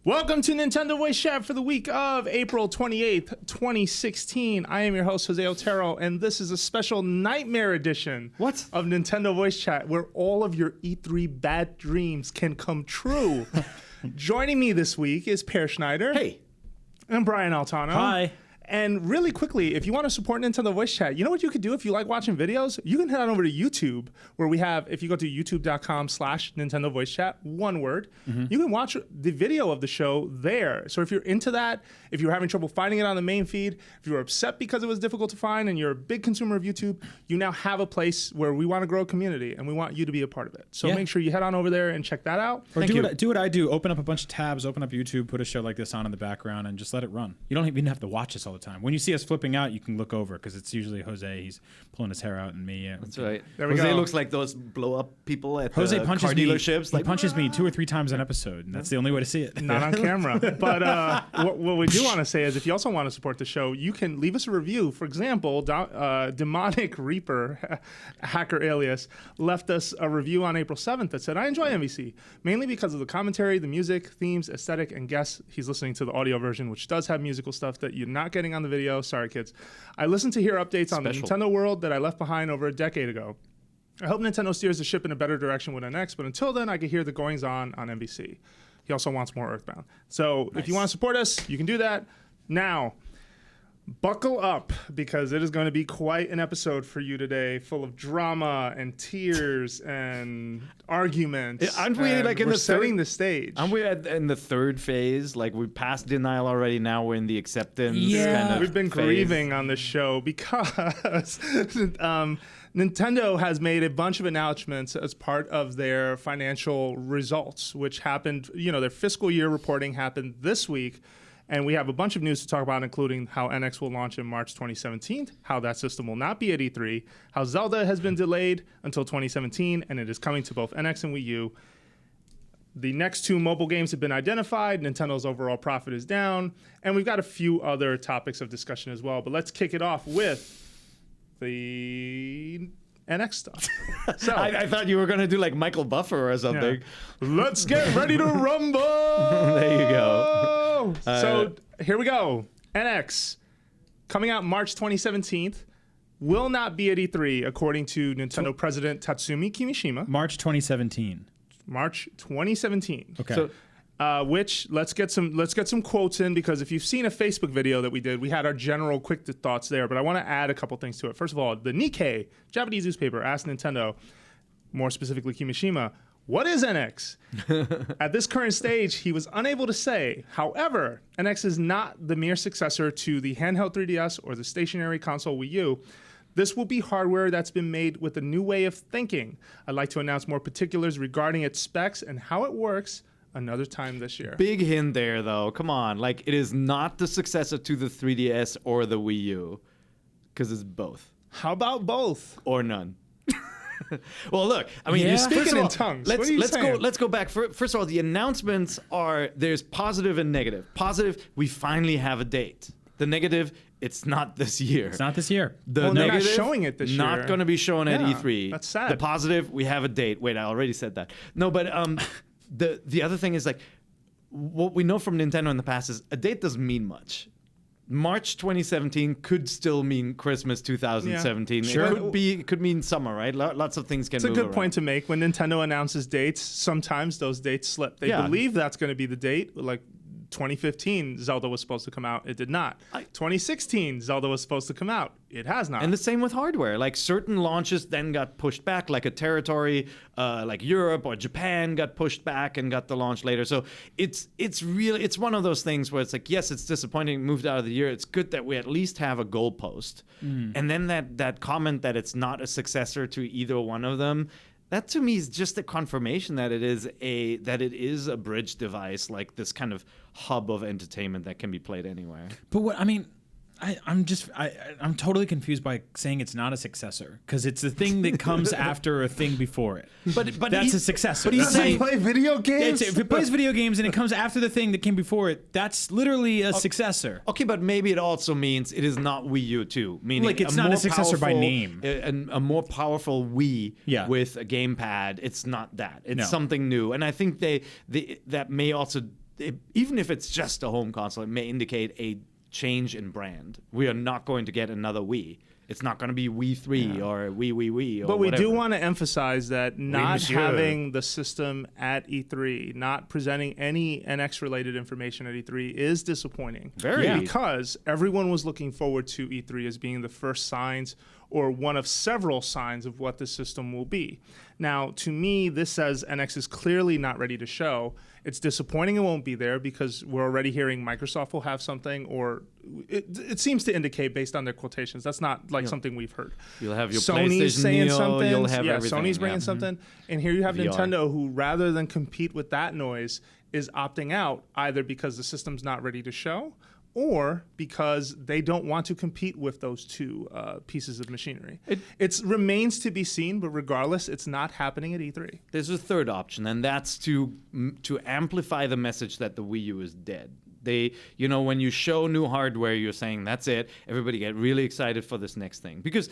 Welcome to Nintendo Voice Chat for the week of April 28th, 2016. I am your host, Jose Otero, and this is a special nightmare edition of Nintendo Voice Chat where all of your E3 bad dreams can come true. Joining me this week is Per Schneider. Hey. And Brian Altano. Hi. And really quickly, if you want to support Nintendo Voice Chat, you know what you could do if you like watching videos? You can head on over to YouTube, where we have, if you go to youtube.com/Nintendo Voice Chat, one word, you can watch the video of the show there. So if you're into that, if you're having trouble finding it on the main feed, if you're upset because it was difficult to find and you're a big consumer of YouTube, you now have a place where we want to grow a community and we want you to be a part of it. So make sure you head on over there and check that out. Or do what I do. Open up a bunch of tabs, open up YouTube, put a show like this on in the background, and just let it run. You don't even have to watch us all the time. When you see us flipping out, you can look over because it's usually Jose. He's pulling his hair out, and me. That's right. There we Jose go. looks like those blow-up people at Jose the punches car me. dealerships. He punches me 2 or 3 times an episode, and that's the only way to see it. Not on camera. But what we do want to say is if you also want to support the show, you can leave us a review. For example, Demonic Reaper, hacker alias, left us a review on April 7th that said, I enjoy MVC, mainly because of the commentary, the music, themes, aesthetic, and guess he's listening to the audio version, which does have musical stuff that you're not getting on the video. Sorry, kids. I listen to hear updates on the Nintendo world that I left behind over a decade ago. I hope Nintendo steers the ship in a better direction with NX, but until then, I can hear the goings-on NBC. He also wants more Earthbound. So if you want to support us, you can do that. Now, buckle up, because it is going to be quite an episode for you today, full of drama and tears and arguments. Aren't we like in the setting the stage? Aren't we in the third phase? Like we passed denial already. Now we're in the acceptance. Kind of we've been phase. grieving on the show because Nintendo has made a bunch of announcements as part of their financial results, which happened, their fiscal year reporting happened this week. And we have a bunch of news to talk about, including how NX will launch in March 2017, how that system will not be at E3, how Zelda has been delayed until 2017, and it is coming to both NX and Wii U. The next 2 mobile games have been identified. Nintendo's overall profit is down. And we've got a few other topics of discussion as well. But let's kick it off with the NX stuff. So I thought you were going to do like Michael Buffer or something. Yeah. Let's get ready to rumble. There you go. So here we go. NX coming out March 2017 will not be at E3 according to Nintendo President Tatsumi Kimishima. March 2017. March 2017. Okay. So, which let's get some quotes in, because if you've seen a Facebook video that we did, we had our general quick thoughts there, but I want to add a couple things to it. First of all, the Nikkei, Japanese newspaper, asked Nintendo, more specifically Kimishima, what is NX? At this current stage, he was unable to say. However, NX is not the mere successor to the handheld 3DS or the stationary console Wii U. This will be hardware that's been made with a new way of thinking. I'd like to announce more particulars regarding its specs and how it works another time this year. big hint there, though. Come on. Like, it is not the successor to the 3DS or the Wii U, because it's both. How about both? Or none. Well, look, I mean, You're speaking in tongues. What are you saying? Let's go back. First of all, the announcements are there's positive and negative. Positive, we finally have a date. The negative, it's not this year. It's not this year. They're not showing it this year. Not going to be shown at E3. That's sad. The positive, we have a date. Wait, I already said that. No, but the other thing is, like, what we know from Nintendo in the past is a date doesn't mean much. March 2017 could still mean Christmas 2017. Yeah, sure. It could mean summer, right? Lots of things can move It's a good around. point to make. When Nintendo announces dates, sometimes those dates slip. They believe that's going to be the date. Like 2015, Zelda was supposed to come out. It did not. 2016, Zelda was supposed to come out. It has not. And the same with hardware. Like certain launches then got pushed back, like a territory like Europe or Japan got pushed back and got the launch later. So it's one of those things where it's like, yes, it's disappointing, moved out of the year. It's good that we at least have a goalpost. And then that comment that it's not a successor to either one of them, that to me is just a confirmation that it is a bridge device, like this kind of hub of entertainment that can be played anywhere. But what I mean, I'm totally confused by saying it's not a successor, because it's the thing that comes after a thing before it. But that's a successor. But he's saying play video games. If it plays video games and it comes after the thing that came before it, that's literally a successor. Okay, but maybe it also means it is not Wii U 2, meaning like it's not a successor by name. A more powerful Wii with a gamepad. It's not that. It's something new, and I think that may also even if it's just a home console, it may indicate a change in brand. We are not going to get another Wii. It's not going to be Wii 3 or Wii or But we whatever. do want to emphasize that not monsieur. having the system at E3, not presenting any NX-related information at E3 is disappointing. Very. Yeah. Because everyone was looking forward to E3 as being the first signs or one of several signs of what the system will be. Now, to me, this says NX is clearly not ready to show. It's disappointing it won't be there because we're already hearing Microsoft will have something, or it seems to indicate based on their quotations. That's not like something we've heard. You'll have your Sony's PlayStation saying Neo, something. you'll have yeah, everything. Sony's bringing something. And here you have VR. Nintendo, who rather than compete with that noise is opting out, either because the system's not ready to show or because they don't want to compete with those two pieces of machinery. It remains to be seen, but regardless, it's not happening at E3. There's a third option, and that's to amplify the message that the Wii U is dead. When you show new hardware, you're saying, that's it. Everybody get really excited for this next thing. Because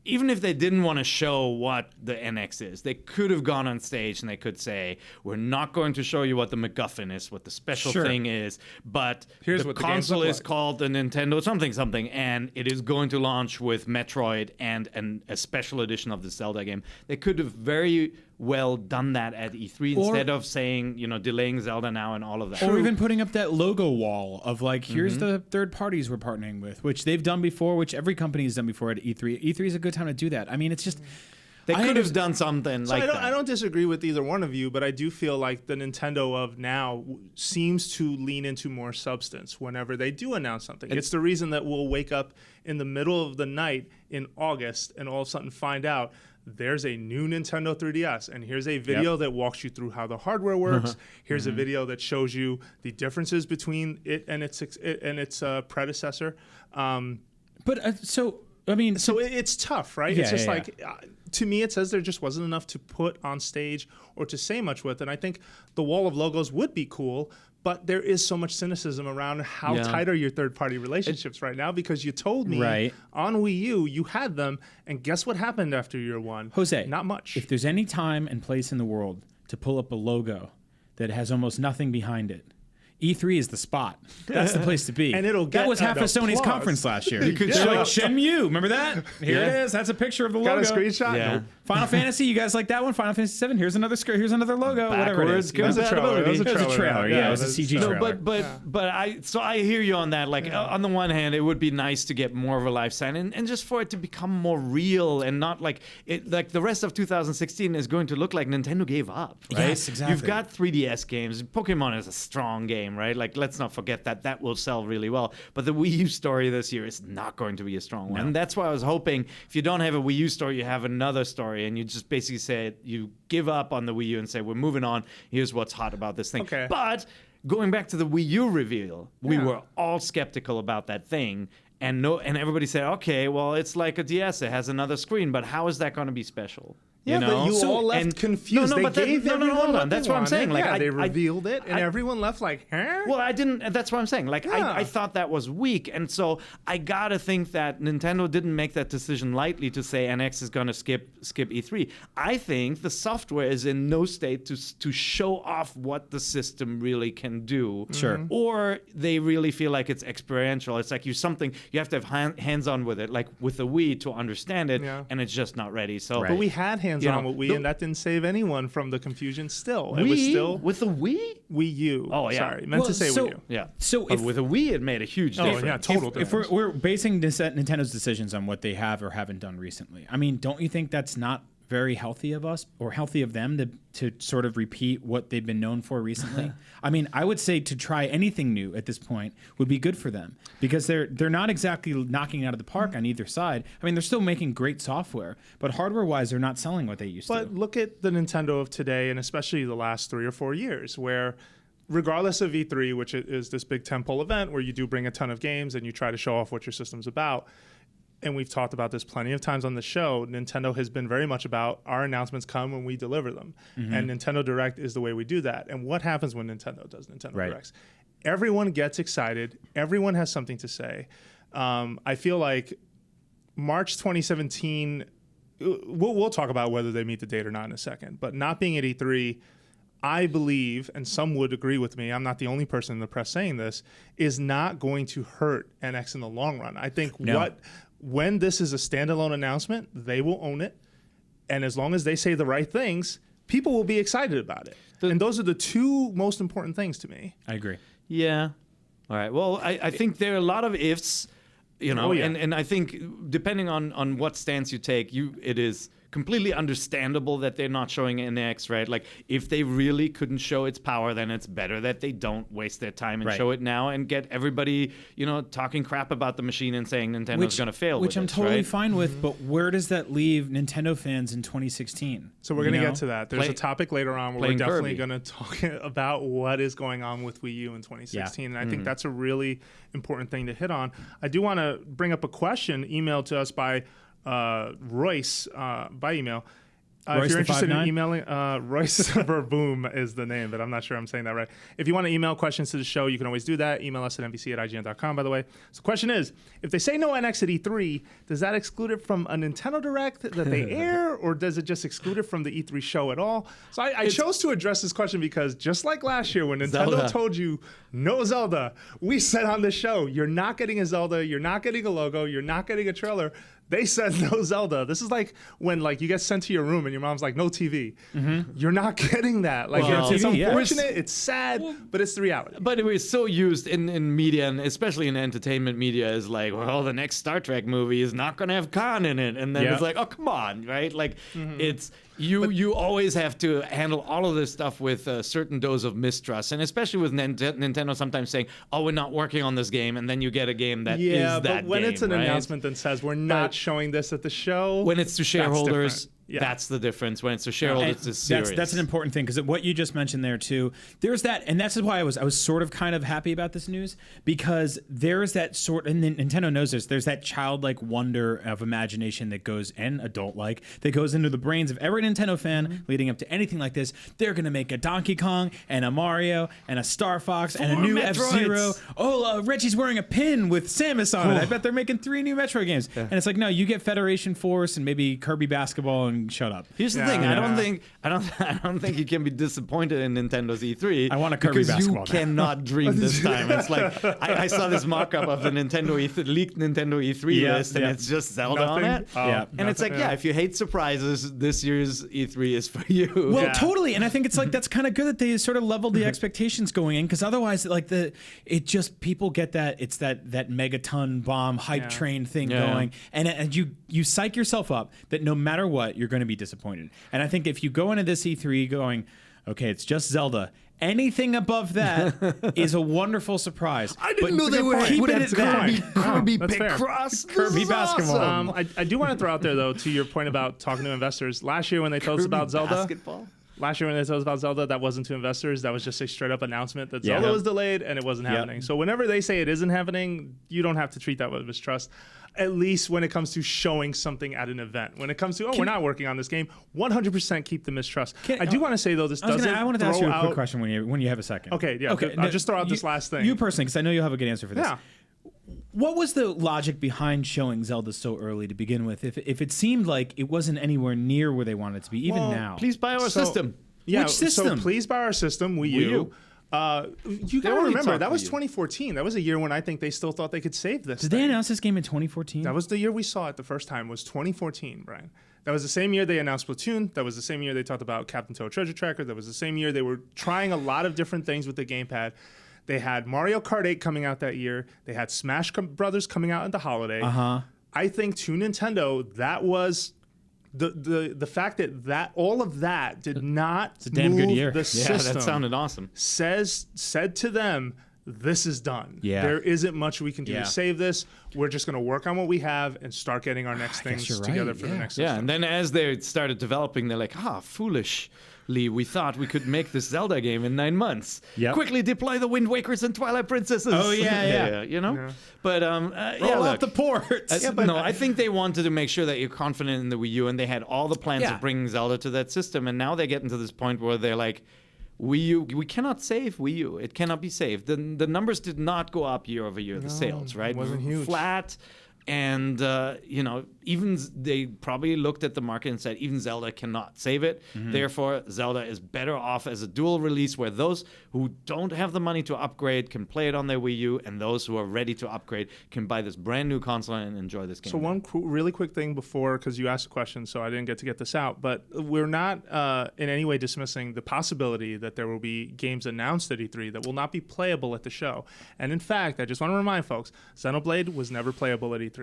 even if they didn't want to show what the NX is, they could have gone on stage and they could say, we're not going to show you what the MacGuffin is, what the special thing is, but Here's the what the games console look is like. called the Nintendo something, and it is going to launch with Metroid and a special edition of the Zelda game. They could have very well done that at E3 instead of saying, delaying Zelda now and all of that. Or even putting up that logo wall of like, here's the third parties we're partnering with, which they've done before, which every company has done before at E3. E3 is a good time to do that. I mean, it's just... They could have done something like that. I don't disagree with either one of you, but I do feel like the Nintendo of now seems to lean into more substance whenever they do announce something. It's the reason that we'll wake up in the middle of the night in August and all of a sudden find out there's a new Nintendo 3DS, and here's a video that walks you through how the hardware works. Here's a video that shows you the differences between it and its predecessor. So It's tough, right? It's just to me, it says there just wasn't enough to put on stage or to say much with. And I think the wall of logos would be cool, but there is so much cynicism around how tight are your third-party relationships right now, because you told me on Wii U you had them, and guess what happened after year one? Jose, not much. If there's any time and place in the world to pull up a logo that has almost nothing behind it, E3 is the spot. That's the place to be. And it'll get that was half of Sony's applause. conference last year. You could They're show like up. Shenmue. Remember that? Here it is. That's a picture of the Got logo. a screenshot? Yeah. Nope. Final Fantasy. You guys like that one? Final Fantasy 7. Here's another logo. Whatever it is. Backwards It was a trailer. It was a trailer. Yeah, it was a that's- CG no, trailer. But I hear you on that. Like on the one hand, it would be nice to get more of a live sign and just for it to become more real and not like it. Like the rest of 2016 is going to look like Nintendo gave up. Right? Yes, exactly. You've got 3DS games. Pokemon is a strong game, right? Like let's not forget that will sell really well. But the Wii U story this year is not going to be a strong one. And that's why I was hoping if you don't have a Wii U story, you have another story, and you just basically say you give up on the Wii U and say we're moving on. Here's what's hot about this thing. Okay. But going back to the Wii U reveal, we were all skeptical about that thing. And everybody said, okay, well, it's like a DS. It has another screen, but how is that going to be lightly to say NX is going to skip E3. I think the software is in no state to show off what the system really can do. Sure. Or they really feel like it's experiential. It's like you have to have hands-on with it, like with the Wii to understand it, and it's just not ready. So, But we had hands-on with Wii, and that didn't save anyone from the confusion still. It was still with the Wii? Wii U. Oh, yeah. Sorry, meant to say Wii U. Yeah. So But with a Wii, it made a huge difference. yeah, total if we're basing Nintendo's decisions on what they have or haven't done recently, I mean, don't you think that's not very healthy of us or healthy of them to sort of repeat what they've been known for recently? I mean, I would say to try anything new at this point would be good for them because they're not exactly knocking it out of the park on either side. I mean, they're still making great software, but hardware-wise, they're not selling what they used to. But look at the Nintendo of today, and especially the last 3 or 4 years, where regardless of E3, which is this big tentpole event where you do bring a ton of games and you try to show off what your system's about, and we've talked about this plenty of times on the show, Nintendo has been very much about our announcements come when we deliver them. And Nintendo Direct is the way we do that. And what happens when Nintendo does Nintendo Directs? Everyone gets excited. Everyone has something to say. I feel like March 2017, we'll talk about whether they meet the date or not in a second, but not being at E3, I believe, and some would agree with me, I'm not the only person in the press saying this, is not going to hurt NX in the long run. I think when this is a standalone announcement, they will own it. And as long as they say the right things, people will be excited about it. And those are the two most important things to me. I agree. Yeah. All right. Well, I think there are a lot of ifs, and I think depending on what stance you take, it is completely understandable that they're not showing NX, right? Like, if they really couldn't show its power, then it's better that they don't waste their time and show it now and get everybody, talking crap about the machine and saying Nintendo's going to fail. Which I'm totally fine with, but where does that leave Nintendo fans in 2016? So we're going to get to that. There's a topic later on where we're definitely going to talk about what is going on with Wii U in 2016, and I think that's a really important thing to hit on. I do want to bring up a question emailed to us by Royce by email. If you're interested in emailing, Royce Verboom is the name, but I'm not sure I'm saying that right. If you want to email questions to the show, you can always do that. Email us at nbc@ign.com, by the way. So the question is, if they say no NX at E3, does that exclude it from a Nintendo Direct that they air, or does it just exclude it from the E3 show at all? So I chose to address this question because just like last year when Nintendo told you no Zelda, we said on the show, you're not getting a Zelda, you're not getting a logo, you're not getting a trailer. They said no Zelda. This is like when you get sent to your room and your mom's like, no TV. You're not getting that. It's unfortunate, it's sad, but it's the reality. But it was so used in media, and especially in entertainment media, is like, well, the next Star Trek movie is not going to have Khan in it. And then it's like, oh, come on, right? Like, it's... You always have to handle all of this stuff with a certain dose of mistrust, and especially with Nintendo sometimes saying, "Oh, we're not working on this game," and then you get a game that is that game. Yeah, but when it's an announcement that says we're not showing this at the show, when it's to shareholders. That's the difference. When it's a shareholder, it's serious. That's an important thing, because what you just mentioned there too. There's that, and that's why I was sort of kind of happy about this news, because there's that and Nintendo knows this. There's that childlike wonder of imagination that goes, and adult-like, that goes into the brains of every Nintendo fan leading up to anything like this. They're gonna make a Donkey Kong and a Mario and a Star Fox and a new F-Zero. Oh, Reggie's wearing a pin with Samus on it. I bet they're making 3 new Metroid games. And it's like, no, you get Federation Force and maybe Kirby Basketball. And shut up. Here's the thing. I don't think you can be disappointed in Nintendo's E3. I want a Kirby basketball. You cannot dream this time. It's like I saw this mock-up of the leaked Nintendo E3 list, and it's just Zelda on it. And it's like, if you hate surprises, this year's E3 is for you. Well, totally. And I think it's like that's kind of good that they sort of leveled the expectations going in, because otherwise, people get that it's that megaton bomb hype train thing going, and you psych yourself up that no matter what, you're going to be disappointed. And I think if you go into this E3 going, okay, it's just Zelda, anything above that is a wonderful surprise. I didn't know they would have Kirby Picross. Kirby basketball. Awesome. I do want to throw out there, though, to your point about talking to investors. Last year when they told us about Zelda, that wasn't to investors. That was just a straight up announcement that Zelda was delayed and it wasn't happening. So whenever they say it isn't happening, you don't have to treat that with mistrust. At least when it comes to showing something at an event. When it comes to, we're not working on this game, 100% keep the mistrust. I do want to say, though, this doesn't I wanted to ask you a quick question when you have a second. Okay, yeah. Okay, I'll just throw out this last thing. You personally, because I know you'll have a good answer for this. Yeah. What was the logic behind showing Zelda so early to begin with? If it seemed like it wasn't anywhere near where they wanted it to be, even now. Please buy our system. Yeah, which system? So please buy our system, Wii U. You gotta remember, that was 2014. That was a year when I think they still thought they could save this. Did they announce this game in 2014? That was the year we saw it the first time, was 2014, Brian. That was the same year they announced Splatoon. That was the same year they talked about Captain Toad Treasure Tracker. That was the same year they were trying a lot of different things with the gamepad. They had Mario Kart 8 coming out that year. They had Smash Brothers coming out at the holiday. I think to Nintendo, that was... The fact that all of that did not move the system. Yeah, that sounded awesome. Said to them, this is done. Yeah. There isn't much we can do to save this. We're just going to work on what we have and start getting our next things together for the next system. Yeah, and then as they started developing, they're like, foolish. We thought we could make this Zelda game in 9 months. Quickly deploy the Wind Wakers and Twilight Princesses. Oh, yeah. You know? Yeah. But, roll out the ports. I think they wanted to make sure that you're confident in the Wii U, and they had all the plans of bringing Zelda to that system, and now they're getting to this point where they're like, Wii U, we cannot save Wii U. It cannot be saved. The numbers did not go up year over year, the sales, right? It wasn't huge. Flat. And even they probably looked at the market and said, even Zelda cannot save it. Therefore, Zelda is better off as a dual release where those who don't have the money to upgrade can play it on their Wii U, and those who are ready to upgrade can buy this brand new console and enjoy this game. So one really quick thing before, because you asked a question, so I didn't get to get this out, but we're not in any way dismissing the possibility that there will be games announced at E3 that will not be playable at the show. And in fact, I just want to remind folks, Xenoblade was never playable at E3.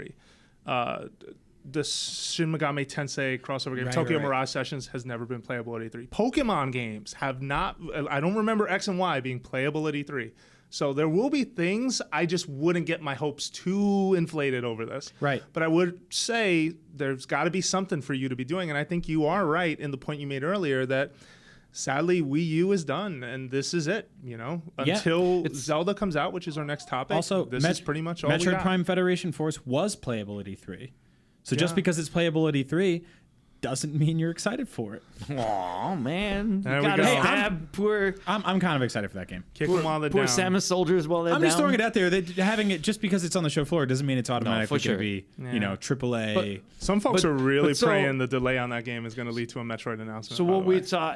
The Shin Megami Tensei crossover game, Tokyo Mirage Sessions, has never been playable at E3. Pokemon games have not, I don't remember X and Y being playable at E3. So there will be things, I just wouldn't get my hopes too inflated over this. Right. But I would say there's got to be something for you to be doing. And I think you are right in the point you made earlier that sadly, Wii U is done, and this is it. Until Zelda comes out, which is our next topic. Also, this is pretty much all we Metroid got. Prime Federation Force was playable at E3, so just because it's playable at E3 doesn't mean you're excited for it. Aw, man. There we Gotta go. stab poor I'm kind of excited for that game. Kick them while they're poor down. Samus soldiers while they're I'm down. just throwing it out there. Having it just because it's on the show floor doesn't mean it's automatically sure. going to be, AAA. Some folks are really so- praying the delay on that game is going to lead to a Metroid announcement. So by what the we way. saw,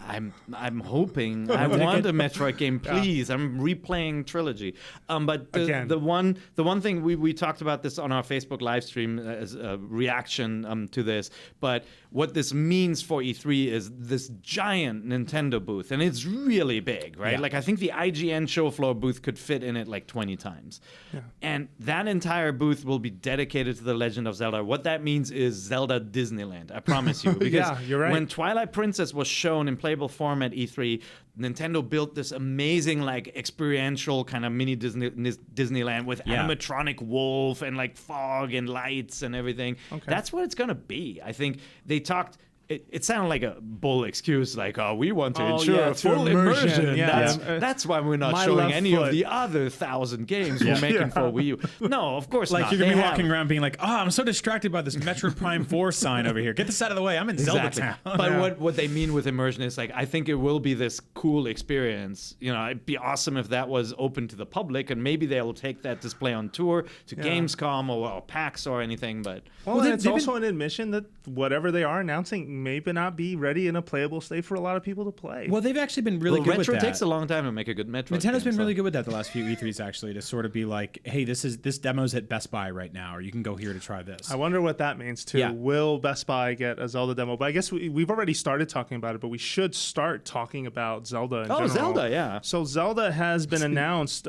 I'm hoping. I want a Metroid game, please. I'm replaying Trilogy. But Again. the one thing we talked about this on our Facebook live stream as a reaction to this. But what this means for E3 is this giant Nintendo booth, and it's really big, right? Yeah. Like I think the IGN show floor booth could fit in it like 20 times. Yeah. And that entire booth will be dedicated to the Legend of Zelda. What that means is Zelda Disneyland. I promise you. Because Yeah, you're right. when Twilight Princess was shown in playable form at E3, Nintendo built this amazing like experiential kind of mini Disneyland with animatronic wolf and like fog and lights and everything. Okay. That's what it's gonna be. I think they talked. It sounded like a bull excuse, like, oh, we want to ensure full immersion. Yeah. That's why we're not My showing left any foot. of the other 1,000 games we're making for Wii U. No, of course Like not. you're going to They be walking have- around being like, I'm so distracted by this Metroid Prime 4 sign over here. Get this out of the way. I'm in Zelda Town. But what they mean with immersion is like I think it will be this cool experience. It'd be awesome if that was open to the public, and maybe they will take that display on tour to Gamescom or PAX or anything. But Well, and it's also an admission that whatever they are announcing may not be ready in a playable state for a lot of people to play. Well, they've actually been really good with Retro that. takes a long time to make a good Metroid. Nintendo's game, been really good with that the last few E3s, actually, to sort of be like, hey, this demo's at Best Buy right now, or you can go here to try this. I wonder what that means too. Yeah. Will Best Buy get a Zelda demo? But I guess we've already started talking about it, but we should start talking about Zelda in general. Zelda, yeah. So Zelda has been announced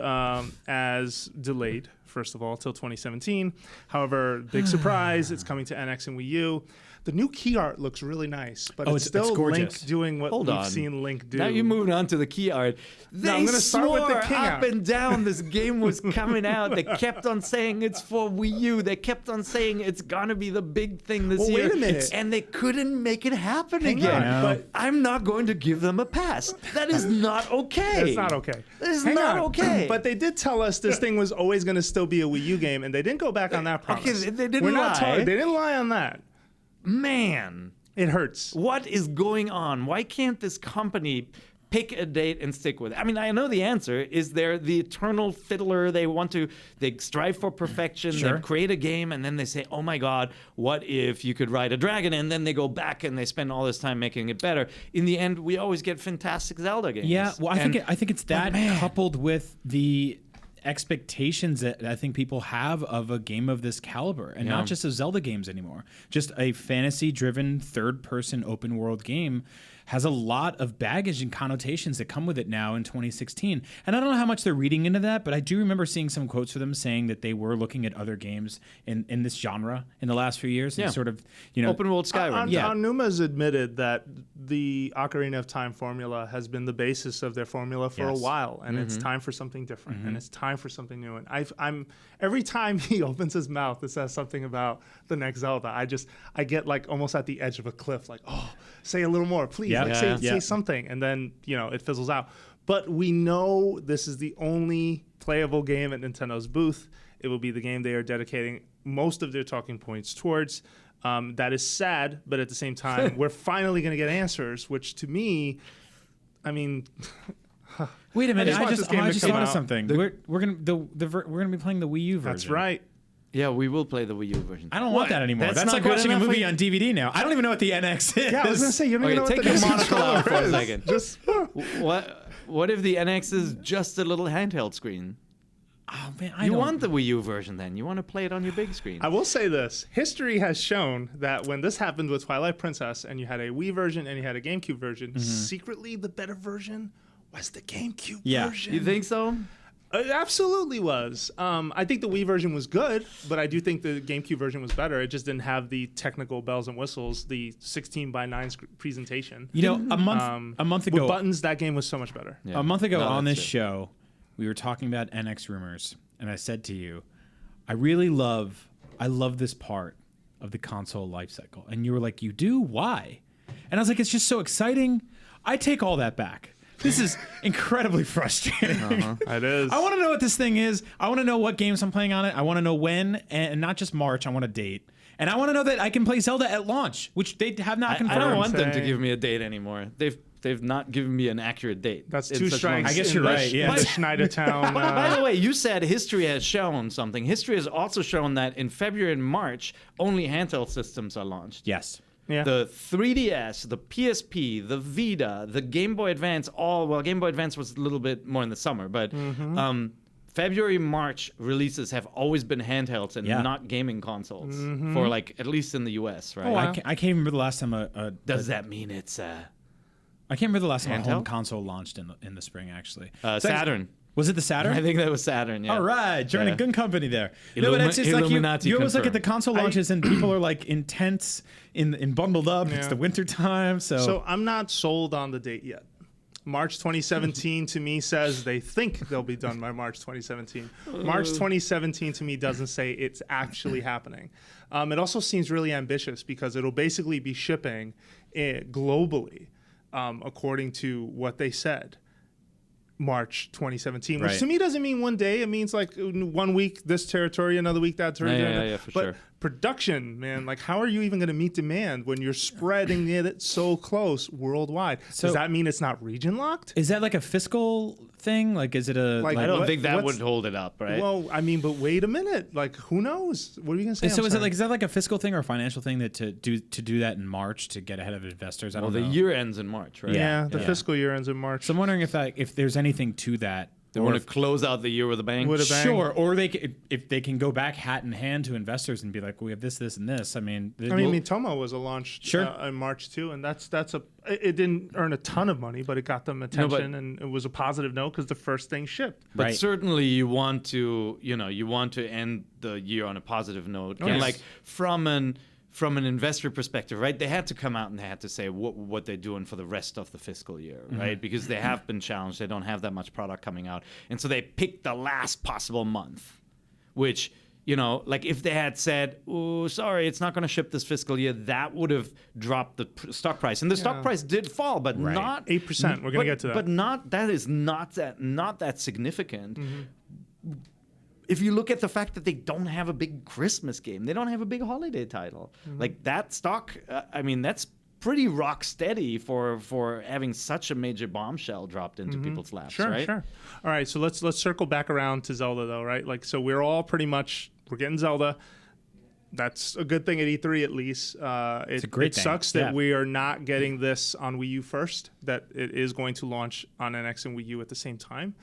as delayed, first of all, till 2017. However, big surprise, it's coming to NX and Wii U. The new key art looks really nice, but it's still gorgeous. Link doing what Hold we've on. seen Link do. Now you're moving on to the key art. They I'm gonna start with the swore king up art. and down this game was coming out. They kept on saying it's for Wii U. They kept on saying it's gonna be the big thing this Well, year. wait a minute. And they couldn't make it happen Hang again. on, but I'm not going to give them a pass. That is not okay. It's not okay. That is Hang not on. okay. But they did tell us this thing was always going to still be a Wii U game, and they didn't go back on that promise. Okay, they didn't We're not lie. They didn't lie on that. Man, It hurts. what is going on? Why can't this company pick a date and stick with it? I mean, I know the answer is they're the eternal fiddler. They strive for perfection. Sure. They create a game and then they say, oh my God, what if you could ride a dragon? And then they go back and they spend all this time making it better. In the end, we always get fantastic Zelda games. Yeah, well, I think it's that man. coupled with the expectations that I think people have of a game of this caliber, and not just of Zelda games anymore. Just a fantasy-driven, third-person open-world game has a lot of baggage and connotations that come with it now in 2016. And I don't know how much they're reading into that, but I do remember seeing some quotes for them saying that they were looking at other games in this genre in the last few years, and sort of, Open world Skyrim. Aonuma's admitted that the Ocarina of Time formula has been the basis of their formula for a while, and it's time for something different, and it's time for something new. And I'm every time he opens his mouth, it says something about the next Zelda. I get like almost at the edge of a cliff, like, oh, say a little more, please. Say something, and then it fizzles out. But we know this is the only playable game at Nintendo's booth. It will be the game they are dedicating most of their talking points towards. That is sad, but at the same time, we're finally going to get answers, which to me, I mean. Wait a minute! just want this game I to just come thought of out. something. We're gonna be playing the Wii U version. That's right. Yeah, we will play the Wii U version. I don't want that anymore. That's not like good watching a enough for movie you? on DVD now. I don't even know what the NX is. Yeah, I was gonna say you don't even know Okay, what take the your NX monocle out for a controller is. second. Just What if the NX is just a little handheld screen? Oh man, You want the Wii U version then? You want to play it on your big screen? I will say this: history has shown that when this happened with Twilight Princess, and you had a Wii version and you had a GameCube version, secretly the better version was the GameCube version. You think so? It absolutely was. I think the Wii version was good, but I do think the GameCube version was better. It just didn't have the technical bells and whistles, the 16:9 presentation. You know, a month ago, with buttons, that game was so much better. Yeah. a month ago No, on that's this it. show, we were talking about NX rumors, and I said to you, I love this part of the console life cycle. And you were like, you do? Why? And I was like, it's just so exciting. I take all that back. This is incredibly frustrating. It is. I want to know what this thing is. I want to know what games I'm playing on it. I want to know when, and not just March. I want a date. And I want to know that I can play Zelda at launch, which they have not I confirmed. don't want them to Say- give me a date anymore. They've not given me an accurate date. That's It's 2 such strikes. long- I guess in you're the right, yeah. The Schneidertown. By the way, you said history has shown something. History has also shown that in February and March, only handheld systems are launched. Yes. yeah. The 3DS, the PSP, the Vita, the Game Boy Advance, Game Boy Advance was a little bit more in the summer, but February, March releases have always been handhelds and Yeah. not gaming consoles for like at least in the US, right? Oh, I can't remember the last time Does that mean it's I can't remember the last time a home Handheld? console launched in the spring. Actually, Saturn? Was it the Saturn? I think that was Saturn. Yeah. All right, joining Yeah. good company there. No, but it's just like Illuminati you always look at the confirmed. console launches and people are like intense in bundled up. It's Yeah. the winter time, So I'm not sold on the date yet. March 2017 to me says they think they'll be done by March 2017. March 2017 to me doesn't say it's actually happening. It also seems really ambitious because it'll basically be shipping globally, according to what they said. March 2017, which Right. to me doesn't mean one day. It means like 1 week this territory, another week that territory. Yeah, for but sure. production, man, like how are you even going to meet demand when you're spreading it so close worldwide? So- Does that mean it's not region locked? is that like a fiscal thing? Like, is it a Like, I don't What- think that what's- would hold it up, right? Well, I mean, but wait a minute. Like, who knows? What are you going to say? So I'm is it sorry. like, is that like a fiscal thing or a financial thing that to do that in March to get ahead of investors? I Well, don't the know. year ends in March, right? Yeah, the yeah. fiscal year ends in March. So I'm wondering if there's anything to that. They or want if- to close out the year with a bang. With a bang. Sure, or if they can go back hat in hand to investors and be like, we have this, this, and this. I mean, I mean, Mitomo was a launch Sure. in March too, and it didn't earn a ton of money, but it got them attention, and it was a positive note because the first thing shipped. But Right. certainly you want to end the year on a positive note. And yes. like from an investor perspective, right? They had to come out and they had to say what they're doing for the rest of the fiscal year, right? Because they have been challenged. They don't have that much product coming out. And so they picked the last possible month, which, like if they had said, oh, sorry, it's not going to ship this fiscal year, that would have dropped the stock price. And the stock price did fall, but not 8%. We're going to get to that. But not that significant. If you look at the fact that they don't have a big Christmas game, they don't have a big holiday title, like that stock, that's pretty rock steady for having such a major bombshell dropped into people's laps, Sure, right? sure. All right, so let's circle back around to Zelda though, right? Like, so we're all pretty much we're getting Zelda. That's a good thing at E3 at least. It's a great it thing. sucks that Yeah. we are not getting this on Wii U first. That it is going to launch on NX and Wii U at the same time.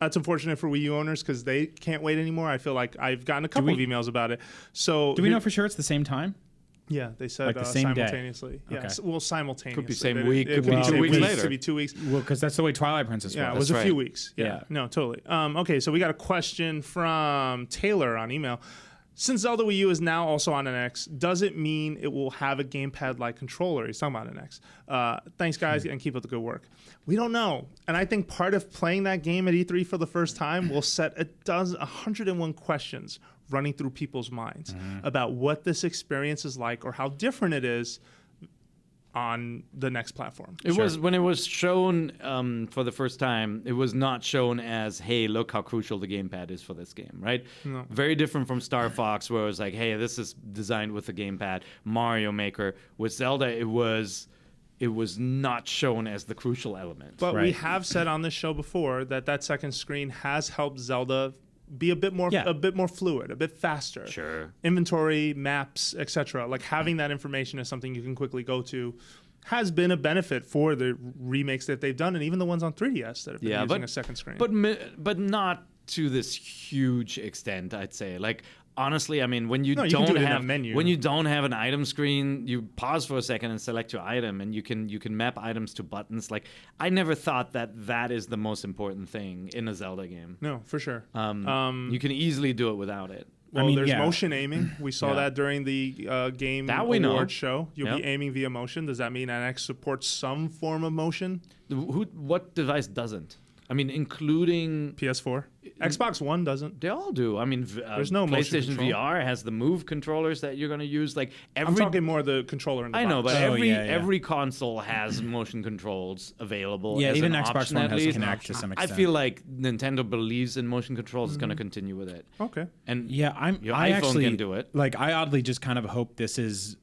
That's unfortunate for Wii U owners because they can't wait anymore. I feel like I've gotten a couple of emails about it. So do we know for sure it's the same time? Yeah, they said Like the same day? simultaneously. Yeah, Okay. well, simultaneously. Could be same It- week, it could be be 2 same weeks week, later. Could be 2 weeks. Well, because that's the way Twilight Princess Yeah, was. it was a That's few right. weeks. Yeah. Yeah. No, totally. Okay, so we got a question from Taylor on email. Since Zelda Wii U is now also on NX, does it mean it will have a gamepad-like controller? He's talking about NX. Thanks, guys, and keep up the good work. We don't know. And I think part of playing that game at E3 for the first time will set 101 questions running through people's minds about what this experience is like or how different it is on the next platform. It was when it was shown for the first time. It was not shown as, "Hey, look how crucial the gamepad is for this game." Right? No. Very different from Star Fox, where it was like, "Hey, this is designed with the gamepad." Mario Maker with Zelda, it was not shown as the crucial element. But we Right. have said on this show before that second screen has helped Zelda be a bit more fluid, a bit faster. Sure. Inventory, maps, etc. Like having that information as something you can quickly go to has been a benefit for the remakes that they've done, and even the ones on 3DS that have been using a second screen. But not to this huge extent, I'd say. Like honestly, I mean, when you don't have menu. When you don't have an item screen, you pause for a second and select your item, and you can map items to buttons. Like I never thought that is the most important thing in a Zelda game. No, for sure. You can easily do it without it. Well, there's motion aiming. We saw that during the Game Awards show. You'll be aiming via motion. Does that mean NX supports some form of motion? What device doesn't? I mean, including PS4. Xbox One doesn't. They all do. I mean, there's no PlayStation VR has the Move controllers that you're going to use. Like I'm talking more the controller in the box. I know, but every console has motion controls available. Yeah, as even an Xbox option, One at has least. Kinect to some extent. I feel like Nintendo believes in motion controls. Is going to continue with it. Okay. And your iPhone actually can do it. Like I oddly just kind of hope this is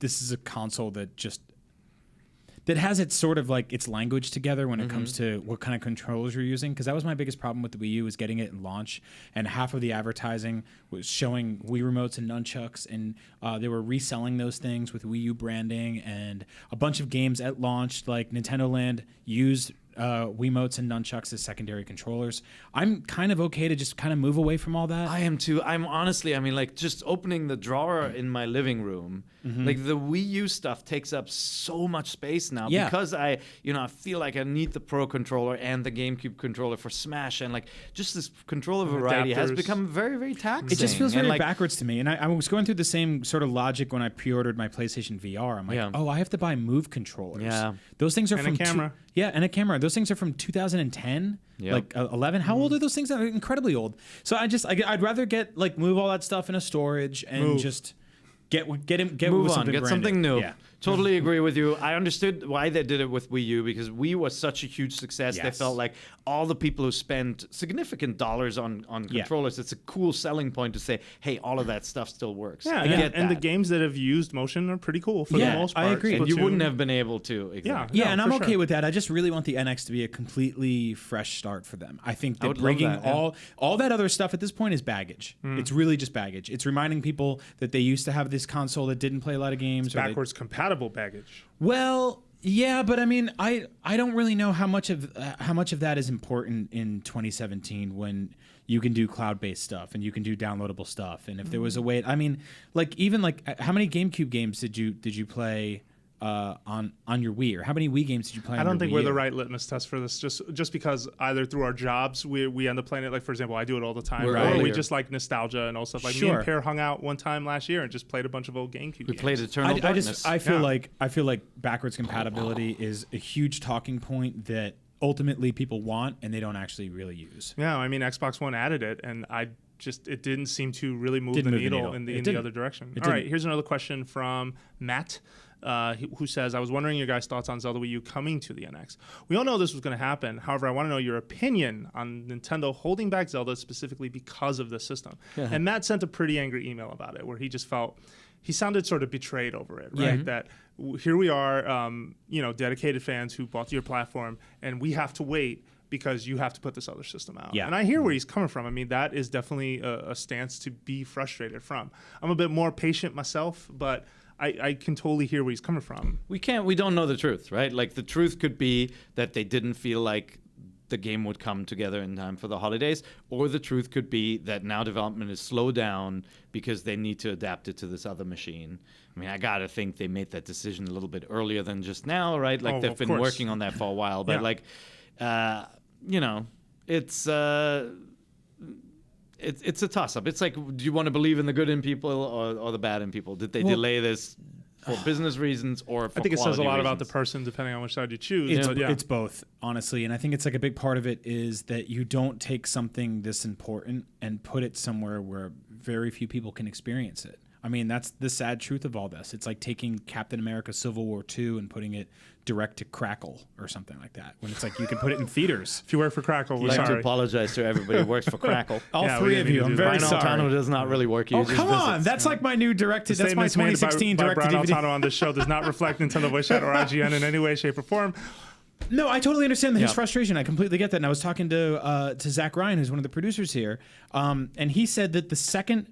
a console that has its sort of like its language together when it comes to what kind of controllers you're using, because that was my biggest problem with the Wii U, was getting it in launch, and half of the advertising was showing Wii remotes and nunchucks, and they were reselling those things with Wii U branding, and a bunch of games at launch like Nintendo Land used Wiimotes and nunchucks as secondary controllers. I'm kind of okay to just kind of move away from all that. I am too. I'm honestly, I mean, like just opening the drawer in my living room, like the Wii U stuff takes up so much space now because I feel like I need the Pro controller and the GameCube controller for Smash, and like just this controller variety has become very, very taxing. It just feels very backwards to me. And I was going through the same sort of logic when I pre-ordered my PlayStation VR. I'm like, oh, I have to buy Move controllers. Yeah. Those things are and from a camera. and a camera. Those things are from 2010, like 11. How old are those things? They're incredibly old. So I'd rather move all that stuff in a storage and just get move with on, get something new. Yeah. Totally agree with you. I understood why they did it with Wii U, because Wii was such a huge success. Yes. They felt like all the people who spent significant dollars on controllers, it's a cool selling point to say, hey, all of that stuff still works. Yeah, I get and that. the games that have used motion are pretty cool for the most part. I agree. And you wouldn't have been able to. Exactly. And I'm okay with that. I just really want the NX to be a completely fresh start for them. I think that bringing all that other stuff at this point is baggage. It's really just baggage. It's reminding people that they used to have this console that didn't play a lot of games. It's backwards compatible baggage. Well, yeah, but I mean, I don't really know how much of that is important in 2017 when you can do cloud-based stuff and you can do downloadable stuff. And if there was a way, I mean, like even like how many GameCube games did you play on your Wii, or how many Wii games did you play? I don't think we're the right litmus test for this. Just because either through our jobs we end up playing it. Like for example, I do it all the time. Or we just like nostalgia and all stuff. Like me and Pear hung out one time last year and just played a bunch of old GameCube games. We played Eternal Darkness. I feel like backwards compatibility is a huge talking point that ultimately people want and they don't actually really use. Yeah, I mean Xbox One added it, and it didn't seem to really move the needle in the other direction. All right, here's another question from Matt. Who says, I was wondering your guys' thoughts on Zelda Wii U coming to the NX. We all know this was going to happen. However, I want to know your opinion on Nintendo holding back Zelda specifically because of the system. Yeah. And Matt sent a pretty angry email about it, where he just he sounded sort of betrayed over it, right? That here we are, dedicated fans who bought your platform, and we have to wait because you have to put this other system out. Yeah. And I hear where he's coming from. I mean, that is definitely a stance to be frustrated from. I'm a bit more patient myself, but I can totally hear where he's coming from. We don't know the truth, right? Like the truth could be that they didn't feel like the game would come together in time for the holidays, or the truth could be that now development is slowed down because they need to adapt it to this other machine. I mean, I gotta think they made that decision a little bit earlier than just now, right? Like they've been working on that for a while, but it's a toss-up. It's like, do you want to believe in the good in people or the bad in people? Did they delay this for business reasons or for I think it says a lot reasons? about the person depending on which side you choose. It's both, honestly. And I think it's like a big part of it is that you don't take something this important and put it somewhere where very few people can experience it. I mean, that's the sad truth of all this. It's like taking Captain America Civil War II and putting it direct to Crackle or something like that, when it's like you can put it in theaters. If you work for Crackle, we're I'd like sorry. to apologize to everybody who works for Crackle. All three of you, I'm very sorry. Brian Altano does not really work. Oh, come on. That's like my new directed, that's my 2016 by directed Brian DVD. Altano on this show does not reflect Nintendo Voice Chat or IGN in any way, shape, or form. No, I totally understand his Yeah. frustration. I completely get that. And I was talking to Zach Ryan, who's one of the producers here, and he said that the second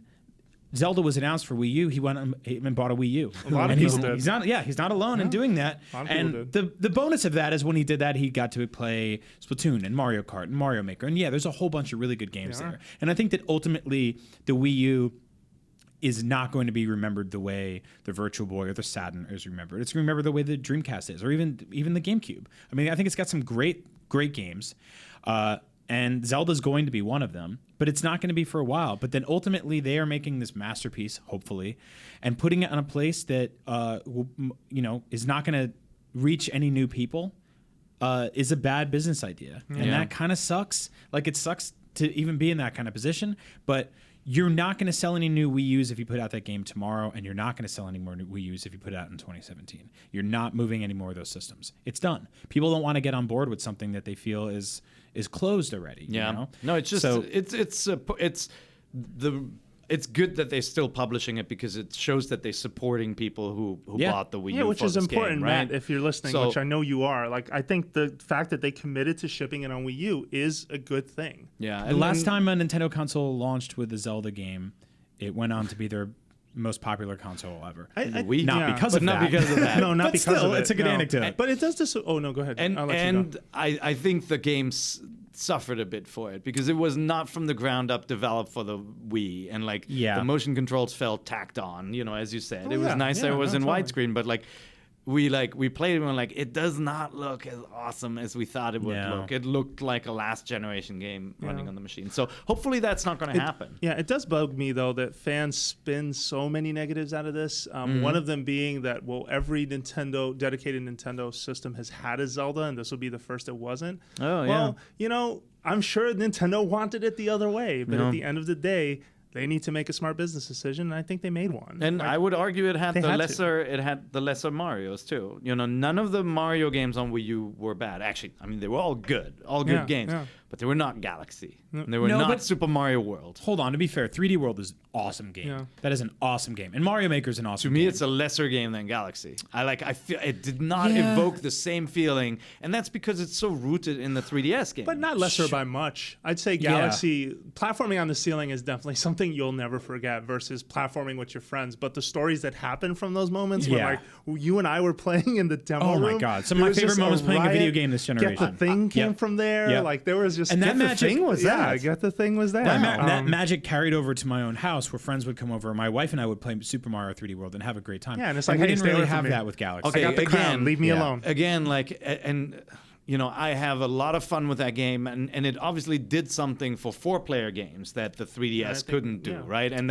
Zelda was announced for Wii U, he went and bought a Wii U. A lot of and people did. he's not alone in doing that. A lot of people And did. the bonus of that is when he did that, he got to play Splatoon and Mario Kart and Mario Maker. And yeah, there's a whole bunch of really good games Yeah. there. And I think that ultimately the Wii U is not going to be remembered the way the Virtual Boy or the Saturn is remembered. It's remembered the way the Dreamcast is, or even the GameCube. I mean, I think it's got some great games, and Zelda's going to be one of them, but it's not going to be for a while. But then ultimately, they are making this masterpiece, hopefully, and putting it on a place that is not going to reach any new people. Is a bad business idea, and that kind of sucks. Like, it sucks to even be in that kind of position, but you're not going to sell any new Wii U's if you put out that game tomorrow, and you're not going to sell any more new Wii U's if you put it out in 2017. You're not moving any more of those systems. It's done. People don't want to get on board with something that they feel is closed already. Yeah. You know? No, it's just So- it's good that they're still publishing it because it shows that they're supporting people who Yeah. bought the Wii U. Yeah, which for is this important, game, right? Matt, if you're listening, So- which I know you are. Like, I think the fact that they committed to shipping it on Wii U is a good thing. Yeah. The last time a Nintendo console launched with a Zelda game, it went on to be their most popular console ever. Wii? Not Yeah, because but of not that. because of that. No, not But because still, of it. it's a good no. anecdote. But it does this. Oh no, go ahead. And I'll let you go. I think the games suffered a bit for it because it was not from the ground up developed for the Wii, and Yeah. the motion controls felt tacked on, as you said. Oh, It was yeah. nice that Yeah, it was no, in totally. widescreen, but we played it and we're like, it does not look as awesome as we thought it would No. look. It looked like a last generation game running on the machine. So hopefully that's not going to happen. Yeah, it does bug me though that fans spin so many negatives out of this. One of them being that every dedicated Nintendo system has had a Zelda, and this will be the first that wasn't. Oh, Well, I'm sure Nintendo wanted it the other way, but Yeah. at the end of the day, they need to make a smart business decision, and I think they made one. And I would argue it had They the had to. lesser Marios too. None of the Mario games on Wii U were bad. Actually, I mean they were all good Yeah, games, yeah. but they were not Galaxy. And they were No, not but- Super Mario World. Hold on, to be fair, 3D World is an awesome game. Yeah. That is an awesome game, and Mario Maker is an awesome To me, game. it's a lesser game than Galaxy. I feel it did not Yeah. evoke the same feeling, and that's because it's so rooted in the 3DS game. But not lesser by much. I'd say Galaxy platforming on the ceiling is definitely something you'll never forget versus platforming with your friends. But the stories that happen from those moments Yeah. when you and I were playing in the demo Oh room. my God. Some of there my was favorite just moments playing a video riot. game this Get the generation. Thing came Yep. from there. Yep. Like there was just And that Get the magic- Thing was that? Yeah, Get the Thing was there. That magic carried over to my own house where friends would come over. My wife and I would play Super Mario 3D World and have a great time. Yeah, and it's we like, hey, didn't stay really away from have me. that with Galaxy. Okay. I got the crown. Again, Leave me yeah. alone. Again, I have a lot of fun with that game, and it obviously did something for 4-player games that the 3DS couldn't do, yeah. right? And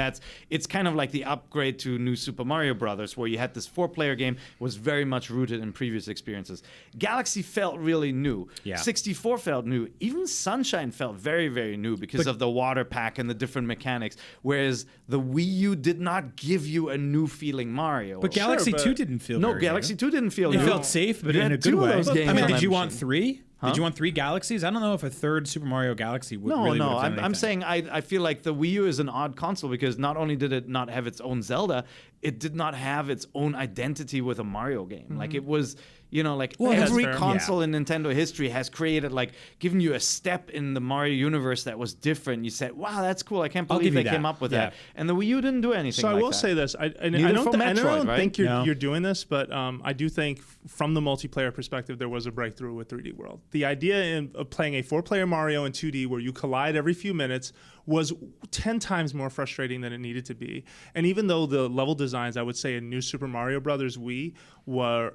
it's kind of like the upgrade to New Super Mario Brothers, where you had this 4-player game was very much rooted in previous experiences. Galaxy felt really new. Yeah. 64 felt new. Even Sunshine felt very, very new because of the water pack and the different mechanics, whereas the Wii U did not give you a new feeling Mario. But Galaxy but- 2 didn't feel no, very Galaxy new. 2 didn't feel It new. felt safe, but You in had a good two of way. those games I mean, on did that you want machine. 3? Did you want 3 Galaxies? I don't know if a third Super Mario Galaxy would really would have done I'm anything. saying I feel like the Wii U is an odd console because not only did it not have its own Zelda, it did not have its own identity with a Mario game. Like it was, Well, every that's fair. console in Nintendo history has created given you a step in the Mario universe that was different. You said, "Wow, that's cool. I can't I'll believe give you they that. came up with Yeah. that." And the Wii U didn't do anything. So I like will that. say this. I Neither don't, for I Metroid, don't right? think No. you're doing this, but I do think from the multiplayer perspective, there was a breakthrough with 3D World. The idea of playing a 4-player Mario in 2D where you collide every few minutes was 10 times more frustrating than it needed to be. And even though the level designs, I would say, in New Super Mario Brothers Wii